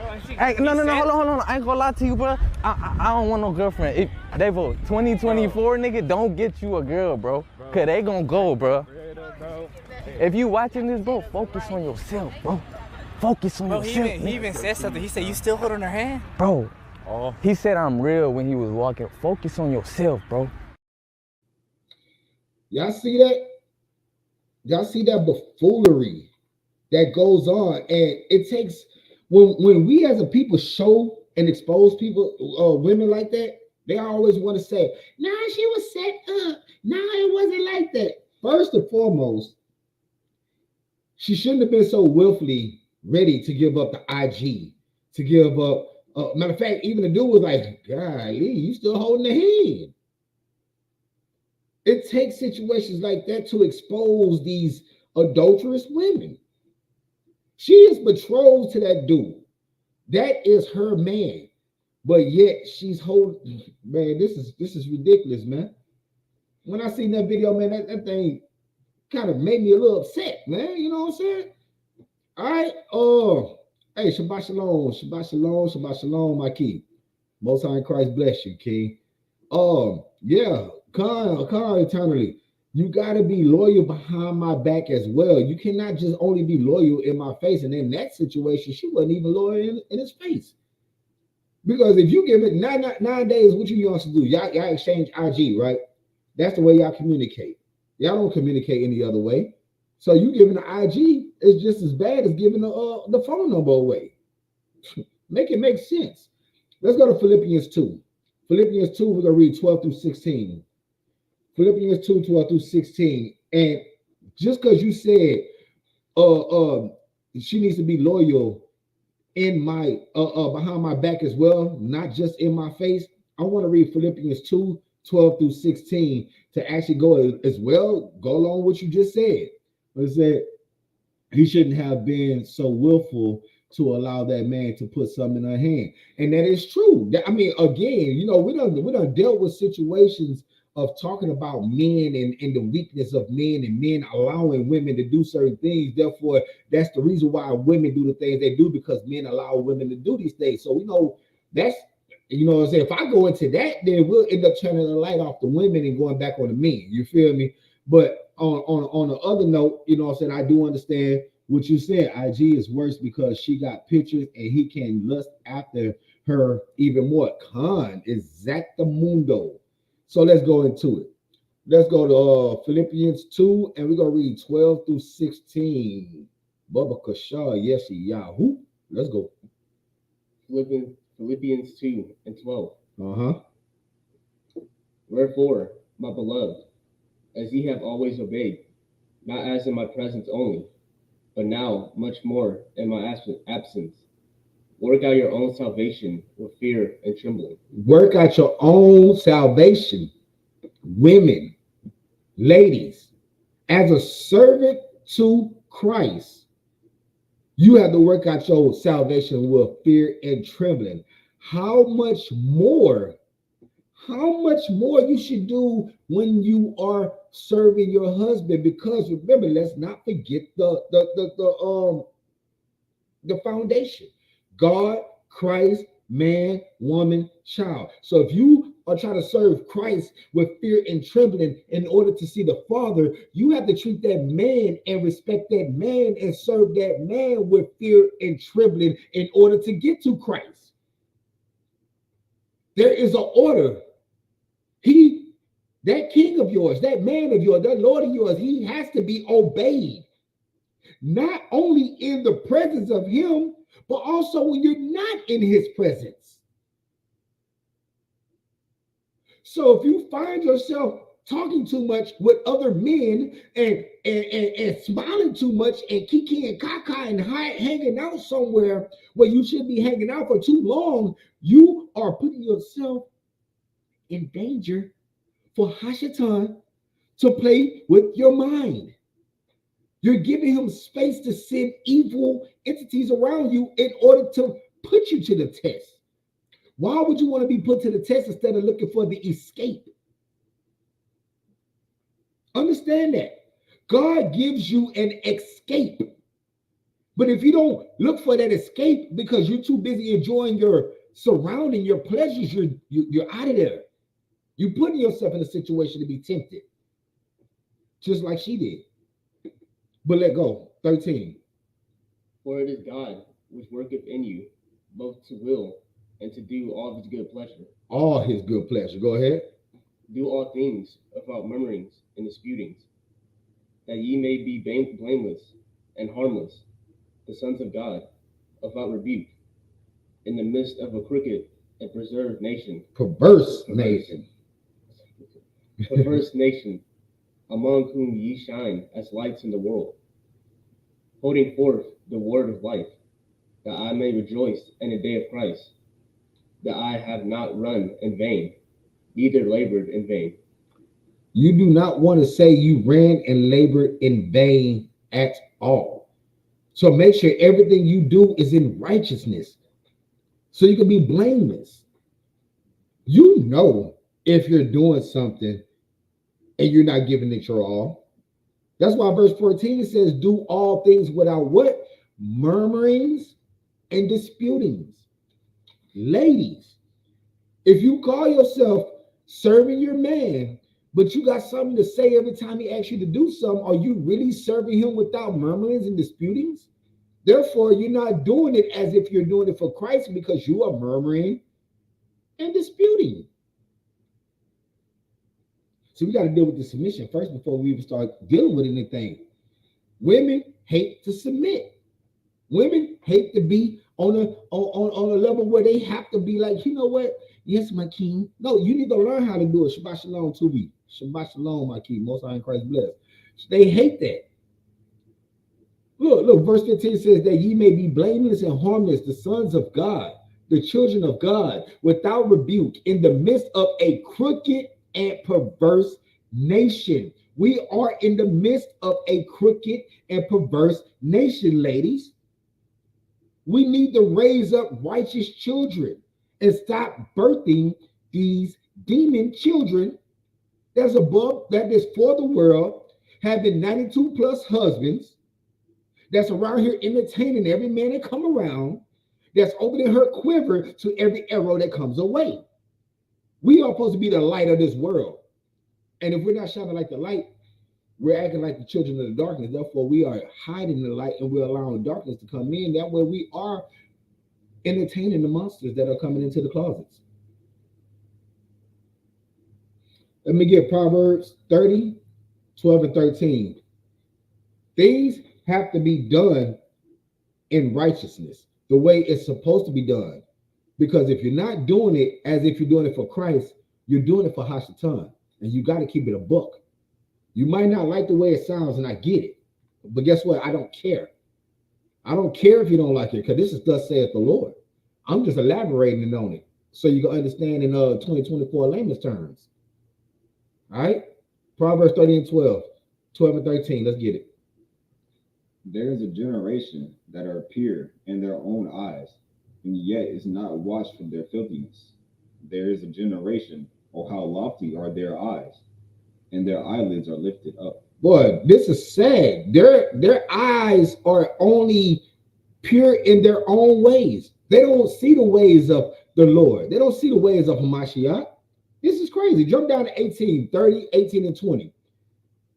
No, hold on. I ain't gonna lie to you, bro. I don't want no girlfriend. If they vote 2024, nigga, don't get you a girl, bro. Cause they gonna go, bro. If you watching this, bro, focus on yourself, bro. Focus on yourself. He even said something. He said, you still holding her hand? Bro, he said I'm real when he was walking. Focus on yourself, bro. Y'all see that? Y'all see that buffoonery that goes on, and it takes when we as a people show and expose people, women like that, they always want to say, "Nah, she was set up. Nah, it wasn't like that." First and foremost, she shouldn't have been so willfully ready to give up the IG, to give up. Matter of fact, even the dude was like, "Golly, you still holding the hand." It takes situations like that to expose these adulterous women. She is betrothed to that dude. That is her man. But yet she's holding, man, this is ridiculous, man. When I seen that video, man, that thing kind of made me a little upset, man. You know what I'm saying? All right. Hey, Shabbat Shalom, Shabbat Shalom, Shabbat Shalom, my king. Most High in Christ bless you, king. Yeah. Come eternally. You gotta be loyal behind my back as well. You cannot just only be loyal in my face. And in that situation, she wasn't even loyal in his face. Because if you give it nowadays, what you used to do? Y'all exchange IG, right? That's the way y'all communicate. Y'all don't communicate any other way. So you giving the IG is just as bad as giving the phone number away. Make it make sense. Let's go to Philippians 2. Philippians 2, we're going to read 12 through 16. Philippians 2, 12 through 16. And just because you said she needs to be loyal in my behind my back as well, not just in my face, I want to read Philippians 2, 12 through 16 to actually go as well, go along with what you just said. It said he shouldn't have been so willful to allow that man to put something in her hand. And that is true. I mean, again, we done dealt with situations of talking about men and the weakness of men and men allowing women to do certain things. Therefore, that's the reason why women do the things they do, because men allow women to do these things. So, that's, what I'm saying? If I go into that, then we'll end up turning the light off the women and going back on the men. You feel me? But on the other note, I do understand what you said. IG is worse because she got pictures and he can lust after her even more. Con exactamundo. So let's go into it. Let's go to Philippians 2, and we're going to read 12 through 16. Bubba Kasha, yes, Yahoo. Let's go. Philippians 2 and 12. Uh-huh. Wherefore, my beloved, as ye have always obeyed, not as in my presence only, but now much more in my absence, work out your own salvation with fear and trembling. Work out your own salvation, women, ladies, as a servant to Christ. You have to work out your salvation with fear and trembling. How much more you should do when you are serving your husband? Because remember, let's not forget the foundation: God, Christ, man, woman, child. So if you are trying to serve Christ with fear and trembling in order to see the Father, you have to treat that man and respect that man and serve that man with fear and trembling in order to get to Christ. There is an order. That king of yours, that man of yours, that Lord of yours, he has to be obeyed. Not only in the presence of him, but also when you're not in his presence. So if you find yourself talking too much with other men and smiling too much and kiki and kaka and hanging out somewhere where you should be hanging out for too long, you are putting yourself in danger for Hashatan to play with your mind. You're giving him space to send evil entities around you in order to put you to the test. Why would you want to be put to the test instead of looking for the escape? Understand that. God gives you an escape. But if you don't look for that escape because you're too busy enjoying your surrounding, your pleasures, you're out of there. You're putting yourself in a situation to be tempted. Just like she did. But let go. 13. For it is God which worketh in you, both to will and to do all his good pleasure. All his good pleasure. Go ahead. Do all things without murmurings and disputings, that ye may be blameless and harmless, the sons of God, without rebuke, in the midst of a crooked and preserved nation. Perverse nation. Perverse nation, among whom ye shine as lights in the world, holding forth the word of life, that I may rejoice in the day of Christ, that I have not run in vain, neither labored in vain. You do not want to say you ran and labored in vain at all. So make sure everything you do is in righteousness, so you can be blameless. You know if you're doing something and you're not giving it your all. That's why verse 14 says, do all things without what? Murmurings and disputings. Ladies, if you call yourself serving your man, but you got something to say every time he asks you to do something, are you really serving him without murmurings and disputings? Therefore, you're not doing it as if you're doing it for Christ, because you are murmuring and disputing. So we got to deal with the submission first before we even start dealing with anything. Women hate to submit. Women hate to be on a level where they have to be like, you know what? Yes, my king. No, you need to learn how to do it. Shabbat shalom to me. Shabbat shalom, my king. Most High in Christ bless. They hate that. Look, verse 15 says that ye may be blameless and harmless, the sons of God, the children of God, without rebuke, in the midst of a crooked and perverse nation. We are in the midst of a crooked and perverse nation, ladies. We need to raise up righteous children and stop birthing these demon children that's above, that is for the world, having 92 plus husbands, that's around here entertaining every man that come around, that's opening her quiver to every arrow that comes away. We are supposed to be the light of this world. And if we're not shining like the light, we're acting like the children of the darkness. Therefore, we are hiding the light and we're allowing darkness to come in. That way we are entertaining the monsters that are coming into the closets. Let me get Proverbs 30, 12, and 13. Things have to be done in righteousness, the way it's supposed to be done. Because if you're not doing it as if you're doing it for Christ, you're doing it for Hashatan. And you got to keep it a book. You might not like the way it sounds, and I get it. But guess what? I don't care. I don't care if you don't like it, because this is thus saith the Lord. I'm just elaborating on it so you can understand in 2024 layman's terms. All right? Proverbs 30 and 12. 12 and 13. Let's get it. There is a generation that are pure in their own eyes, and yet is not washed from their filthiness. There is a generation, oh, how lofty are their eyes, and their eyelids are lifted up. Boy, this is sad. Their eyes are only pure in their own ways. They don't see the ways of the Lord. They don't see the ways of Hamashiach. This is crazy. Jump down to 18, 30, 18, and 20.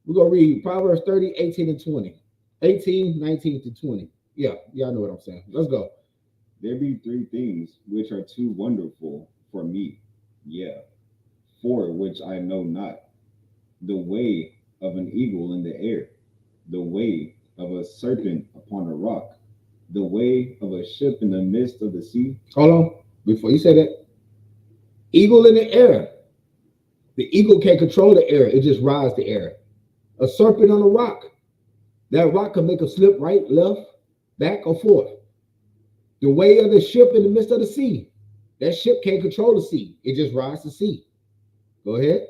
We're going to read Proverbs 30, 18, and 20. 18, 19 to 20. Yeah, y'all know what I'm saying. Let's go. There be three things which are too wonderful for me. Yeah, four which I know not. The way of an eagle in the air, the way of a serpent upon a rock, the way of a ship in the midst of the sea. Hold on. Before you say that, eagle in the air. The eagle can't control the air. It just rides the air. A serpent on a rock. That rock can make a slip right, left, back, or forth. The way of the ship in the midst of the sea. That ship can't control the sea. It just rides the sea. Go ahead.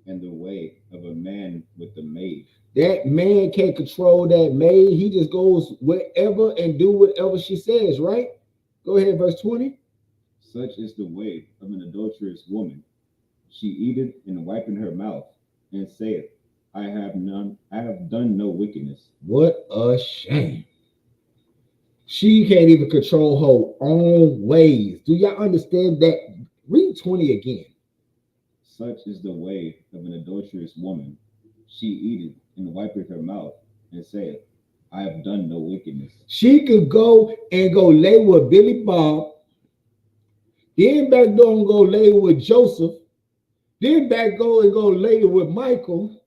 And the way of a man with the maid. That man can't control that maid. He just goes wherever and do whatever she says, right? Go ahead, verse 20. Such is the way of an adulterous woman. She eateth and wiping her mouth, and saith, I have done no wickedness. What a shame. She can't even control her own ways. Do y'all understand that? Read 20 again. Such is the way of an adulterous woman. She eateth and wipeth her mouth, and saith, I have done no wickedness. She could go and go lay with Billy Bob, then back door and go lay with Joseph, then back go and go lay with Michael.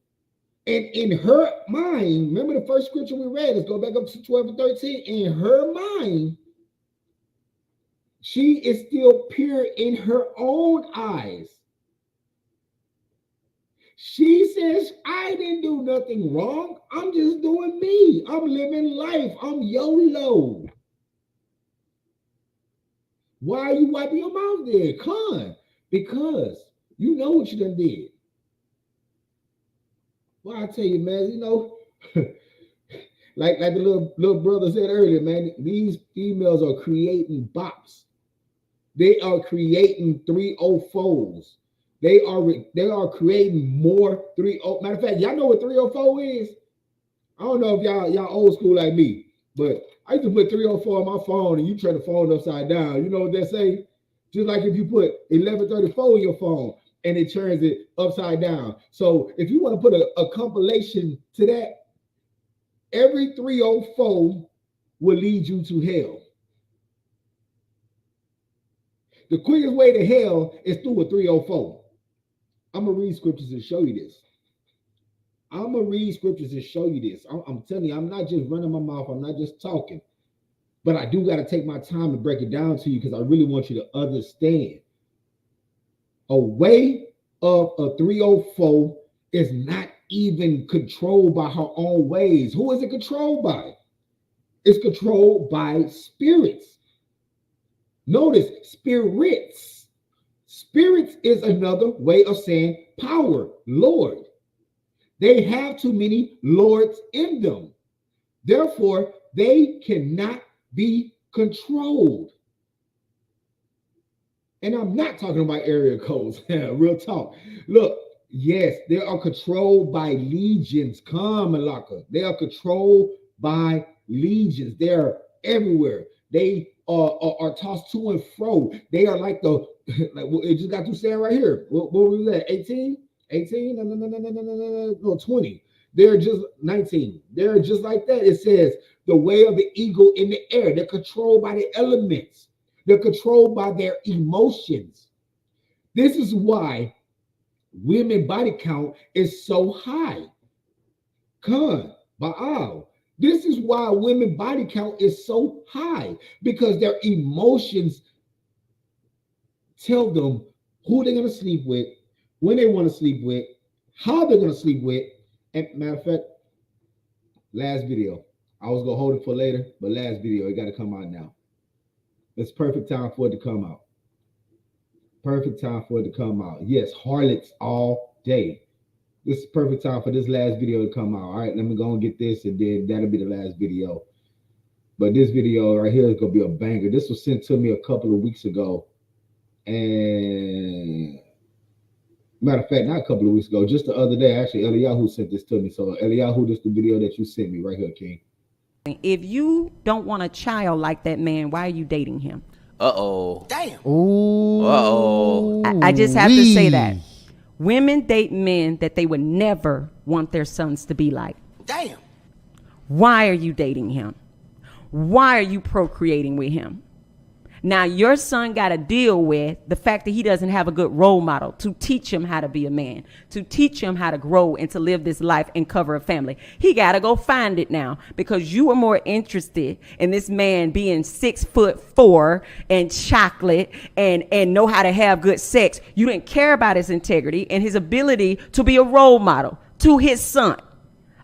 And in her mind, remember the first scripture we read, let's go back up to 12 and 13. In her mind, she is still pure in her own eyes. She says, I didn't do nothing wrong. I'm just doing me. I'm living life. I'm YOLO. Why are you wiping your mouth there? Con, because you know what you done did. Well, I tell you, man, you know, like the little brother said earlier, man, these females are creating bops. They are creating 304s. They are creating more 30. Matter of fact, y'all know what 304 is? I don't know if y'all old school like me, but I used to put 304 on my phone and you turn the phone upside down. You know what they say? Just like if you put 1134 in your phone and it turns it upside down. So if you want to put a compilation to that, every 304 will lead you to hell. The quickest way to hell is through a 304. I'm going to read scriptures and show you this. I'm telling you, I'm not just running my mouth. I'm not just talking. but I do got to take my time to break it down to you because I really want you to understand. A way of a 304 is not even controlled by her own ways. Who is it controlled by? It's controlled by spirits. Notice spirits. Spirits is another way of saying power, Lord. They have too many lords in them. Therefore, they cannot be controlled. And I'm not talking about area codes. Real talk. Look, yes, they are controlled by legions. Come, Malaka. They are controlled by legions. They are everywhere. They are tossed to and fro. They are like the, like it just got to say right here. What was that? 18? 18? No, 20. They're just 19. They're just like that. It says the way of the eagle in the air. They're controlled by the elements. They're controlled by their emotions. This is why women body count is so high. Baal. This is why women body count is so high, because their emotions tell them who they're going to sleep with, when they want to sleep with, how they're going to sleep with. And matter of fact, last video, I was going to hold it for later, but last video, it got to come out now. It's perfect time for it to come out. Perfect time for it to come out. Yes, harlots all day. This is perfect time for this last video to come out. All right, let me go and get this, and then that'll be the last video. But this video right here is going to be a banger. This was sent to me a couple of weeks ago. And matter of fact, not a couple of weeks ago, just the other day, actually, Eliyahu sent this to me. So, Eliyahu, this is the video that you sent me right here, King. If you don't want a child like that man, why are you dating him? Uh-oh. Damn. Ooh. Uh-oh. I just have to say that. Women date men that they would never want their sons to be like. Damn. Why are you dating him? Why are you procreating with him? Now, your son got to deal with the fact that he doesn't have a good role model to teach him how to be a man, to teach him how to grow and to live this life and cover a family. He got to go find it now, because you are more interested in this man being 6'4" and chocolate and know how to have good sex. You didn't care about his integrity and his ability to be a role model to his son.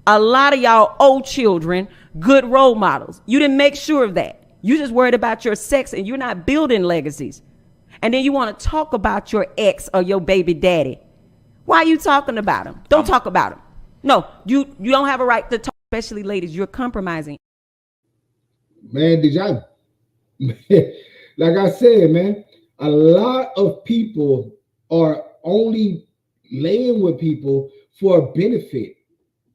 A lot of y'all old children, good role models. You didn't make sure of that. You just worried about your sex and you're not building legacies. And then you want to talk about your ex or your baby daddy. Why are you talking about him? Don't talk about him. No, you don't have a right to talk, especially ladies. You're compromising. Man, did y'all, like I said, man, a lot of people are only laying with people for benefit.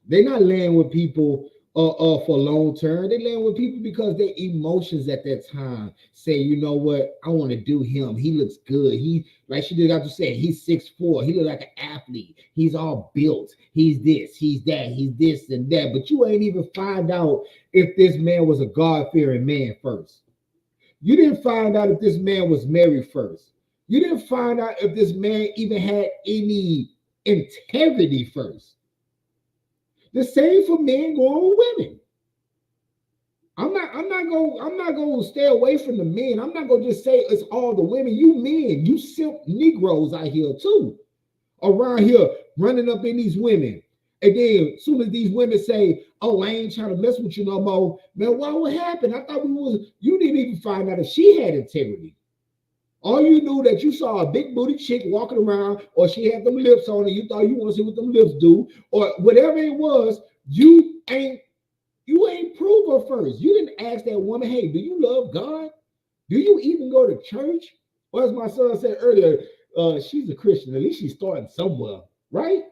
They're not laying with people for long term. They laying with people because their emotions at that time say, you know what, I want to do him. He looks good. He, like she did got to say, he's 6'4". He look like an athlete. He's all built. He's this, he's that, he's this and that. But you ain't even find out if this man was a God-fearing man first. You didn't find out if this man was married first. You didn't find out if this man even had any integrity first. The same for men going with women. I'm not gonna stay away from the men. I'm not gonna just say it's all the women. You men, you simp Negroes out here too, around here running up in these women. And then as soon as these women say, "Oh, I ain't trying to mess with you no more," man, what happened? I thought you didn't even find out if she had integrity. All you knew that you saw a big booty chick walking around, or she had them lips on, and you thought you want to see what them lips do, or whatever it was. You ain't prove her first. You didn't ask that woman, "Hey, do you love God? Do you even go to church?" Or as my son said earlier, she's a Christian. At least she's starting somewhere, right?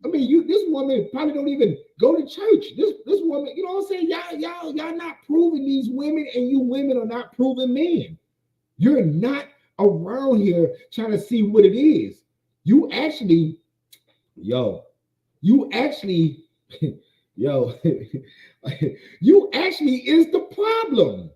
I mean, this woman probably don't even go to church. This woman, you know what I'm saying? Y'all not proving these women, and you women are not proving men. You're not around here trying to see what it is. You actually, you actually is the problem.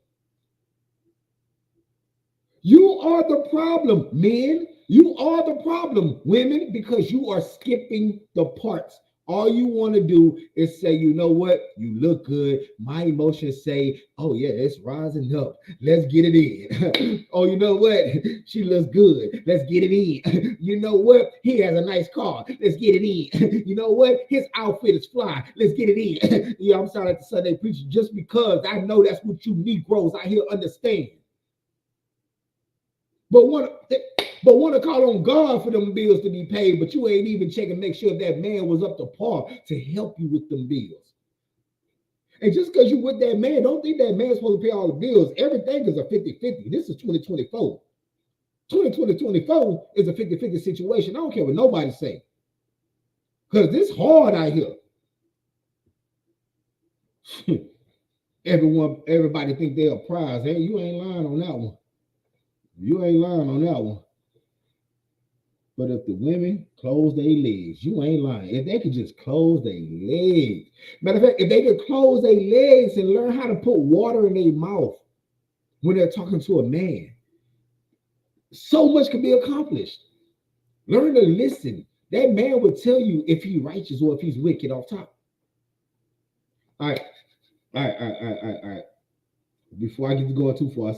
You are the problem, men. You are the problem, women, because you are skipping the parts All you want to do is say, you know what? You look good. My emotions say, oh yeah, it's rising up. Let's get it in. Oh, you know what? She looks good. Let's get it in. You know what? He has a nice car. Let's get it in. You know what? His outfit is fly. Let's get it in. Yeah, I'm sorry at the Sunday preacher, just because I know that's what you Negroes out here understand. But want to call on God for them bills to be paid, but you ain't even checking, make sure that man was up to par to help you with them bills. And just because you with that man, don't think that man's supposed to pay all the bills. Everything is a 50-50. This is 2024. 2024 is a 50-50 situation. I don't care what nobody say. Because this hard out here. Everybody think they're a prize. Hey, you ain't lying on that one. You ain't lying on that one. But if the women close their legs, you ain't lying. If they could just close their legs. Matter of fact, if they could close their legs and learn how to put water in their mouth when they're talking to a man, so much can be accomplished. Learn to listen. That man will tell you if he's righteous or if he's wicked off top. All right. Before I get to going too far,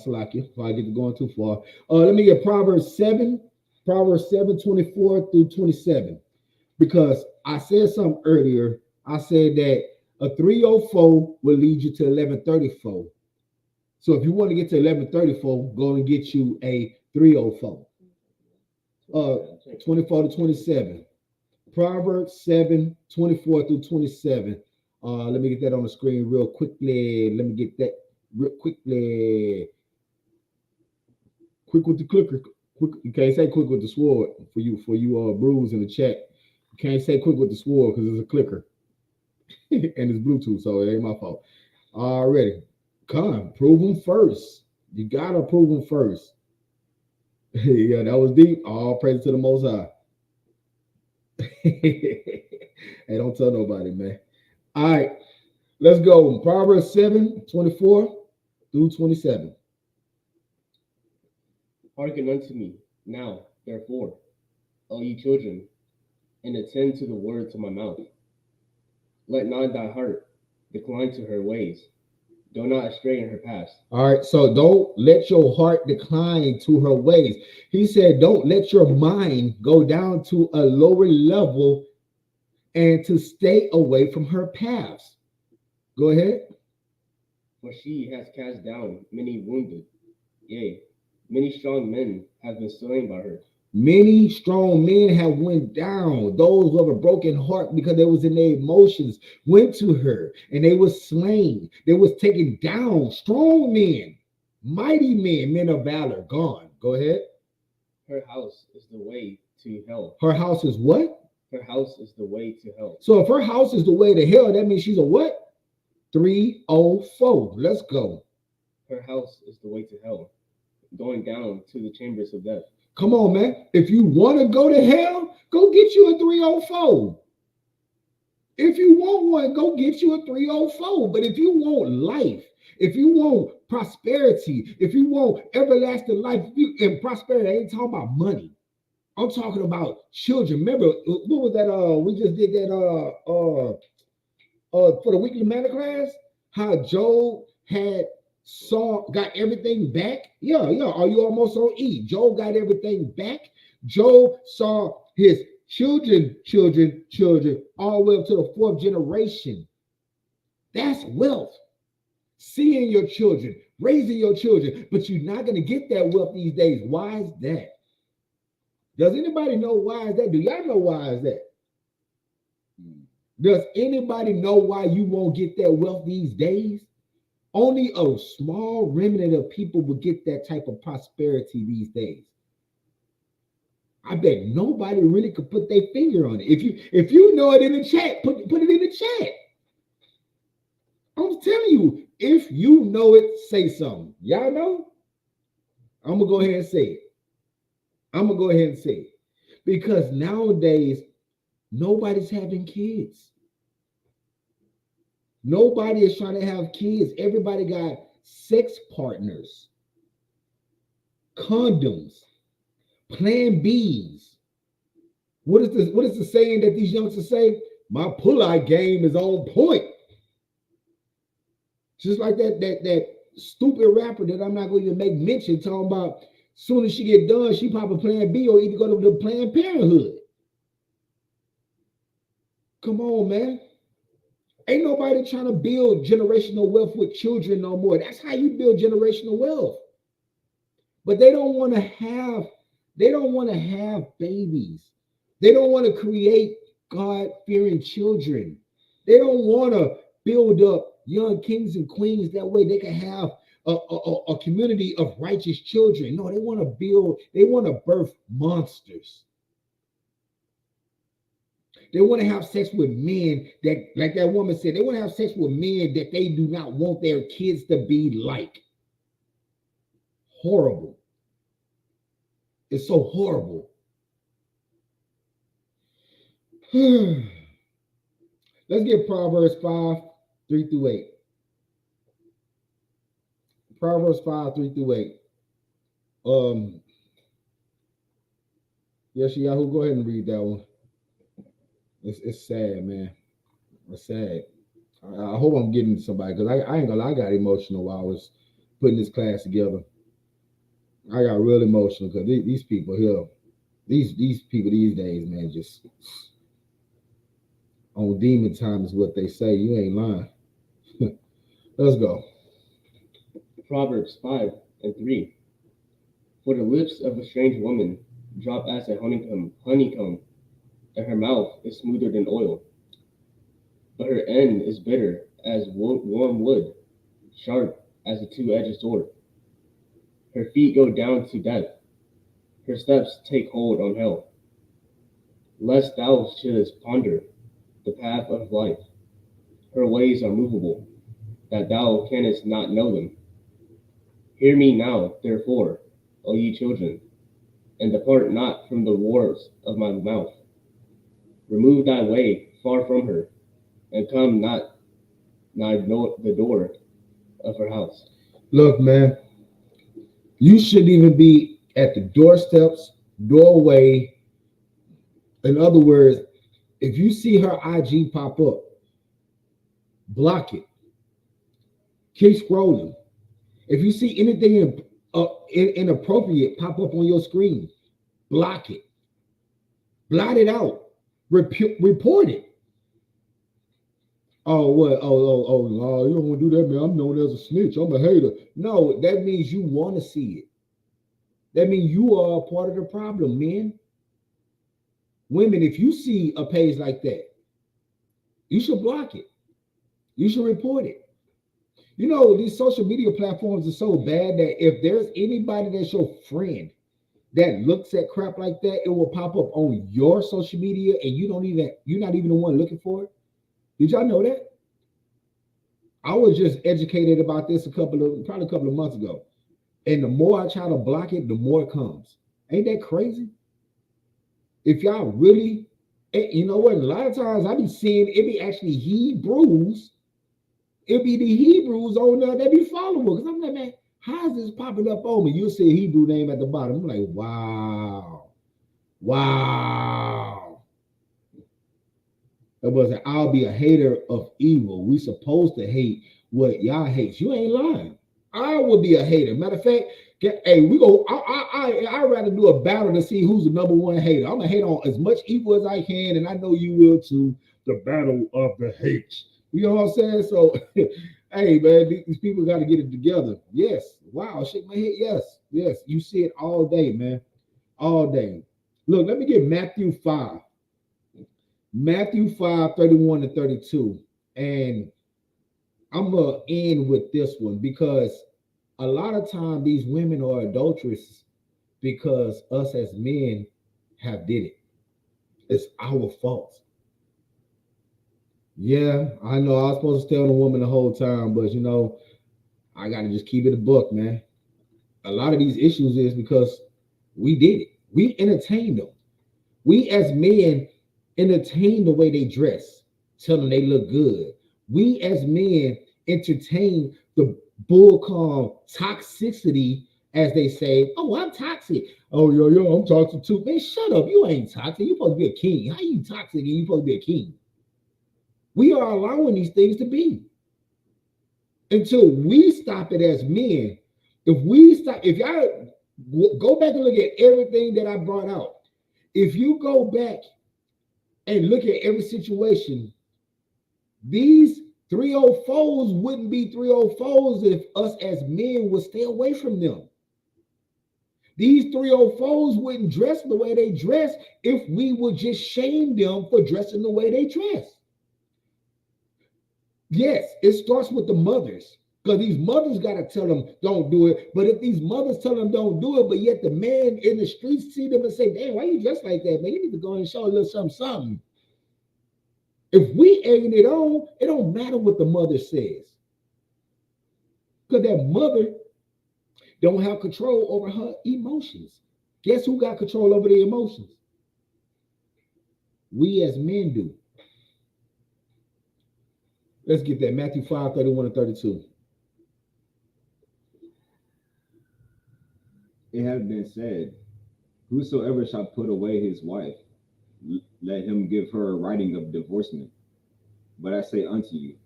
let me get Proverbs 7, 24 through 27. Because I said something earlier. I said that a 304 will lead you to 1134. So if you want to get to 1134, go and get you a 304. 24 to 27. Proverbs 7, 24 through 27. Let me get that on the screen real quickly. Let me get that real quickly. Quick with the clicker. Quick, you can't say quick with the sword for you bruise in the chat. You can't say quick with the sword because it's a clicker. And it's Bluetooth, so it ain't my fault. Already. Come, prove them first. You gotta prove them first. Yeah, that was deep. All praise to the Most High. Hey, don't tell nobody, man. All right, let's go. Proverbs 7, 24 through 27. Hearken unto me now, therefore, O ye children, and attend to the words of my mouth. Let not thy heart decline to her ways. Go not astray in her paths. All right, so don't let your heart decline to her ways. He said, don't let your mind go down to a lower level and to stay away from her paths. Go ahead. For she has cast down many wounded. Yea, many strong men have been slain by her. Many strong men have went down. Those who have a broken heart because they was in their emotions went to her and they was slain. They was taken down. Strong men, mighty men, men of valor, gone. Go ahead. Her house is the way to hell. Her house is what? Her house is the way to hell. So if her house is the way to hell, that means she's a what? 304. Let's go. Her house is the way to hell, going down to the chambers of death. Come on, man. If you want to go to hell, go get you a 304. If you want one, go get you a 304. But if you want life, if you want prosperity, if you want everlasting life, and prosperity, I ain't talking about money. I'm talking about children. Remember, what was that? We just did that for the weekly manna class. How Job got everything back. Yeah. Are you almost on E? Job got everything back. Job saw his children, all the way up to the 4th generation. That's wealth. Seeing your children, raising your children, but you're not going to get that wealth these days. Why is that? Does anybody know why is that? Do y'all know why is that? Does anybody know why you won't get that wealth these days? Only a small remnant of people will get that type of prosperity these days. I bet nobody really could put their finger on it. If you know it in the chat, put it in the chat. I'm telling you, if you know it, say something. Y'all know? I'm gonna go ahead and say it. Because nowadays, nobody's having kids. Nobody is trying to have kids. Everybody got sex partners, condoms, Plan Bs. What is the saying that these youngsters say? My pull-out game is on point. Just like that stupid rapper that I'm not going to make mention, talking about soon as she get done, she pop a Plan B or either go to the Planned Parenthood. Come on, man. Ain't nobody trying to build generational wealth with children no more. That's how you build generational wealth. But they don't want to have babies. They don't want to create God-fearing children. They don't want to build up young kings and queens. That way they can have a community of righteous children. No, they want to birth monsters. They want to have sex with men that, like that woman said, they want to have sex with men that they do not want their kids to be like. Horrible. It's so horrible. Let's get Proverbs 5, 3 through 8. Proverbs 5, 3 through 8. Yes, Yahoo, go ahead and read that one. It's sad, man. It's sad. I hope I'm getting somebody, because I ain't gonna lie, I got emotional while I was putting this class together. I got real emotional because these people here, these people these days, man, just on demon time is what they say. You ain't lying. Let's go. Proverbs 5 and 3. For the lips of a strange woman drop as a honeycomb, and her mouth is smoother than oil. But her end is bitter as warm wood, sharp as a two-edged sword. Her feet go down to death. Her steps take hold on hell. Lest thou shouldest ponder the path of life. Her ways are movable, that thou canst not know them. Hear me now, therefore, O ye children, and depart not from the words of my mouth. Remove thy way far from her, and come not nigh the door of her house. Look, man, you shouldn't even be at the doorsteps, doorway. In other words, if you see her IG pop up, block it. Keep scrolling. If you see anything inappropriate pop up on your screen, block it. Blot it out. Report it. Oh, what? Oh, you don't want to do that, man. I'm known as a snitch. I'm a hater. No, that means you want to see it. That means you are a part of the problem, men. Women, if you see a page like that, you should block it. You should report it. You know, these social media platforms are so bad that if there's anybody that's your friend that looks at crap like that, it will pop up on your social media and you're not even the one looking for it. Did y'all know that? I was just educated about this probably a couple of months ago. And the more I try to block it, the more it comes. Ain't that crazy? If y'all really, you know what? A lot of times I be seeing it be actually Hebrews. It be the Hebrews on there that be followable. Because I'm like, man, how is this popping up on me? You'll see a Hebrew name at the bottom. I'm like, wow. It was I'll be a hater of evil. We supposed to hate what y'all hates. You ain't lying. I would be a hater. Matter of fact, I'd rather do a battle to see who's the number one hater. I'm gonna hate on as much evil as I can, and I know you will too. The battle of the hates. You know what I'm saying? So, hey man, these people got to get it together. Yes. Wow. Shake my head. Yes. You see it all day, man. All day. Look, let me get Matthew 5. Matthew 5, 31 to 32. And I'm going to end with this one because a lot of time these women are adulteresses because us as men have did it. It's our fault. Yeah, I know I was supposed to stay on the woman the whole time, but you know, I got to just keep it a buck, man. A lot of these issues is because we did it. We entertained them. We as men entertain the way they dress, tell them they look good. We as men entertain the bullcom toxicity, as they say. Oh, I'm toxic. Oh, yo, I'm toxic too. Man, shut up. You ain't toxic. You supposed to be a king. How you toxic and you supposed to be a king? We are allowing these things to be until we stop it as men. If y'all go back and look at everything that I brought out, if you go back and look at every situation, these 304s wouldn't be 304s if us as men would stay away from them. These 304s wouldn't dress the way they dress if we would just shame them for dressing the way they dress. Yes, it starts with the mothers, because these mothers got to tell them don't do it. But if these mothers tell them don't do it, but yet the man in the streets see them and say, damn, why you dressed like that, man? You need to go and show a little something. If we egging it on, it don't matter what the mother says, because that mother don't have control over her emotions. Guess who got control over the emotions? We as men do. Let's get that. Matthew 5:31-32. It has been said, whosoever shall put away his wife, let him give her a writing of divorcement. But I say unto you,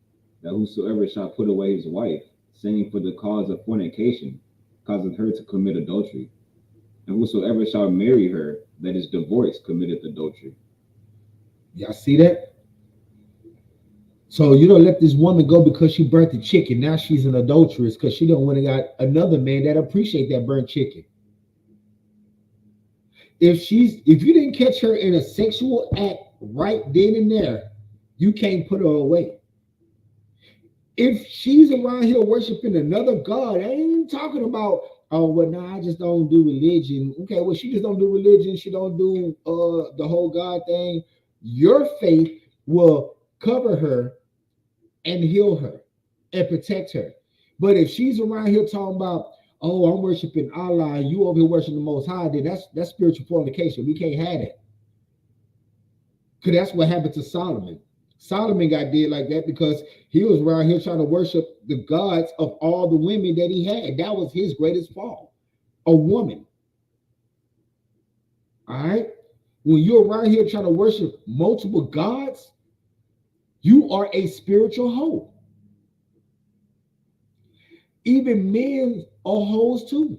that whosoever shall put away his wife, sinning for the cause of fornication, causeth her to commit adultery. And whosoever shall marry her that is divorced committeth adultery. Y'all see that? So you don't let this woman go because she burnt the chicken. Now she's an adulteress because she don't want to got another man that appreciate that burnt chicken. If you didn't catch her in a sexual act right then and there, you can't put her away. If she's around here worshiping another god, I ain't talking about, oh, well, no, I just don't do religion. Okay, well, she just don't do religion. She don't do the whole God thing. Your faith will cover her and heal her and protect her. But if she's around here talking about, oh, I'm worshiping Allah, and you over here worshiping the Most High, then that's spiritual fornication. We can't have that. Because that's what happened to Solomon. Solomon got did like that because he was around here trying to worship the gods of all the women that he had. That was his greatest fall, a woman. All right? When you're around here trying to worship multiple gods, you are a spiritual hoe. Even men are hoes too.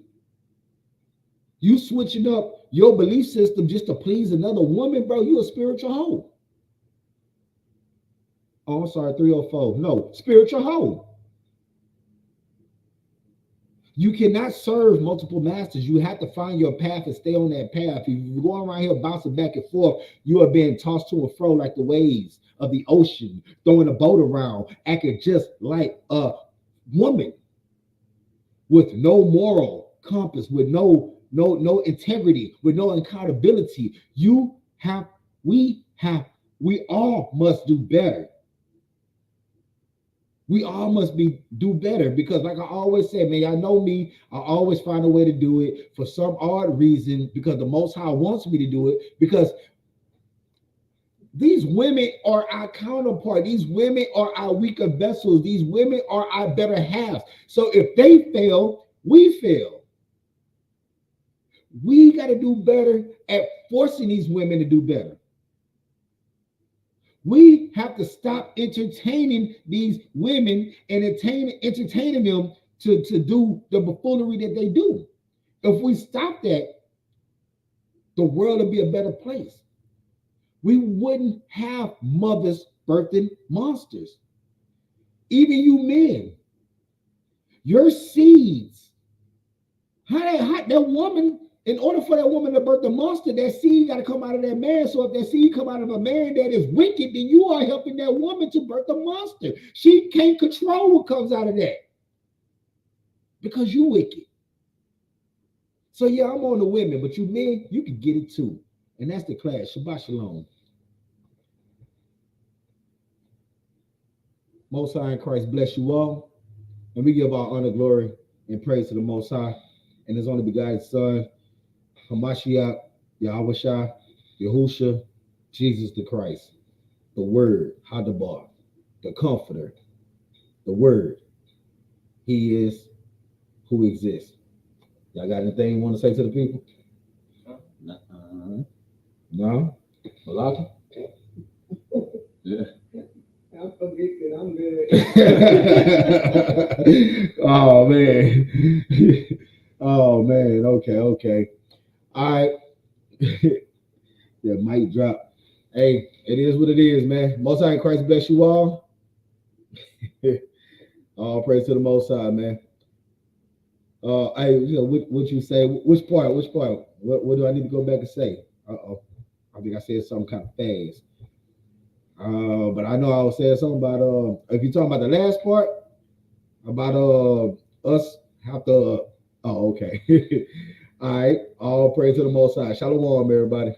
You switching up your belief system just to please another woman, bro, you a spiritual hoe. Oh, I'm sorry, 304. No, spiritual hoe. You cannot serve multiple masters. You have to find your path and stay on that path. If you're going around here bouncing back and forth, you are being tossed to and fro like the waves of the ocean, throwing a boat around, acting just like a woman with no moral compass, with no integrity, with no accountability. We all must do better. We all must do better because, like I always say, man, y'all know me. I always find a way to do it for some odd reason because the Most High wants me to do it, because these women are our counterpart. These women are our weaker vessels. These women are our better halves. So if they fail, we fail. We got to do better at forcing these women to do better. We have to stop entertaining these women and entertaining them to do the buffoonery that they do. If we stop that, the world would be a better place. We wouldn't have mothers birthing monsters. Even you men, your seeds, how that woman, in order for that woman to birth the monster, that seed got to come out of that man. So if that seed come out of a man that is wicked, then you are helping that woman to birth a monster. She can't control what comes out of that because you wicked. So yeah, I'm on the women, but you men, you can get it too. And that's the class. Shabbat shalom. Most High in Christ bless you all. And we give our honor, glory, and praise to the Most High and His only begotten Son, Hamashiach, Yahushua, Yahusha, Jesus the Christ, the Word, Hadabar, the Comforter, the Word. He is who exists. Y'all got anything you want to say to the people? No? Malaka? Yeah. I'm convicted. I'm good. Oh man. Oh man. Okay. All right. That mic drop. Hey, it is what it is, man. Most High in Christ bless you all. All praise to the Most High, man. Hey, what you say? Which part? What do I need to go back and say? I think I said something kind of fast. But I know I was saying something about if you're talking about the last part about us have to. Oh, okay. All right. All praise to the Most High. Shalom, everybody.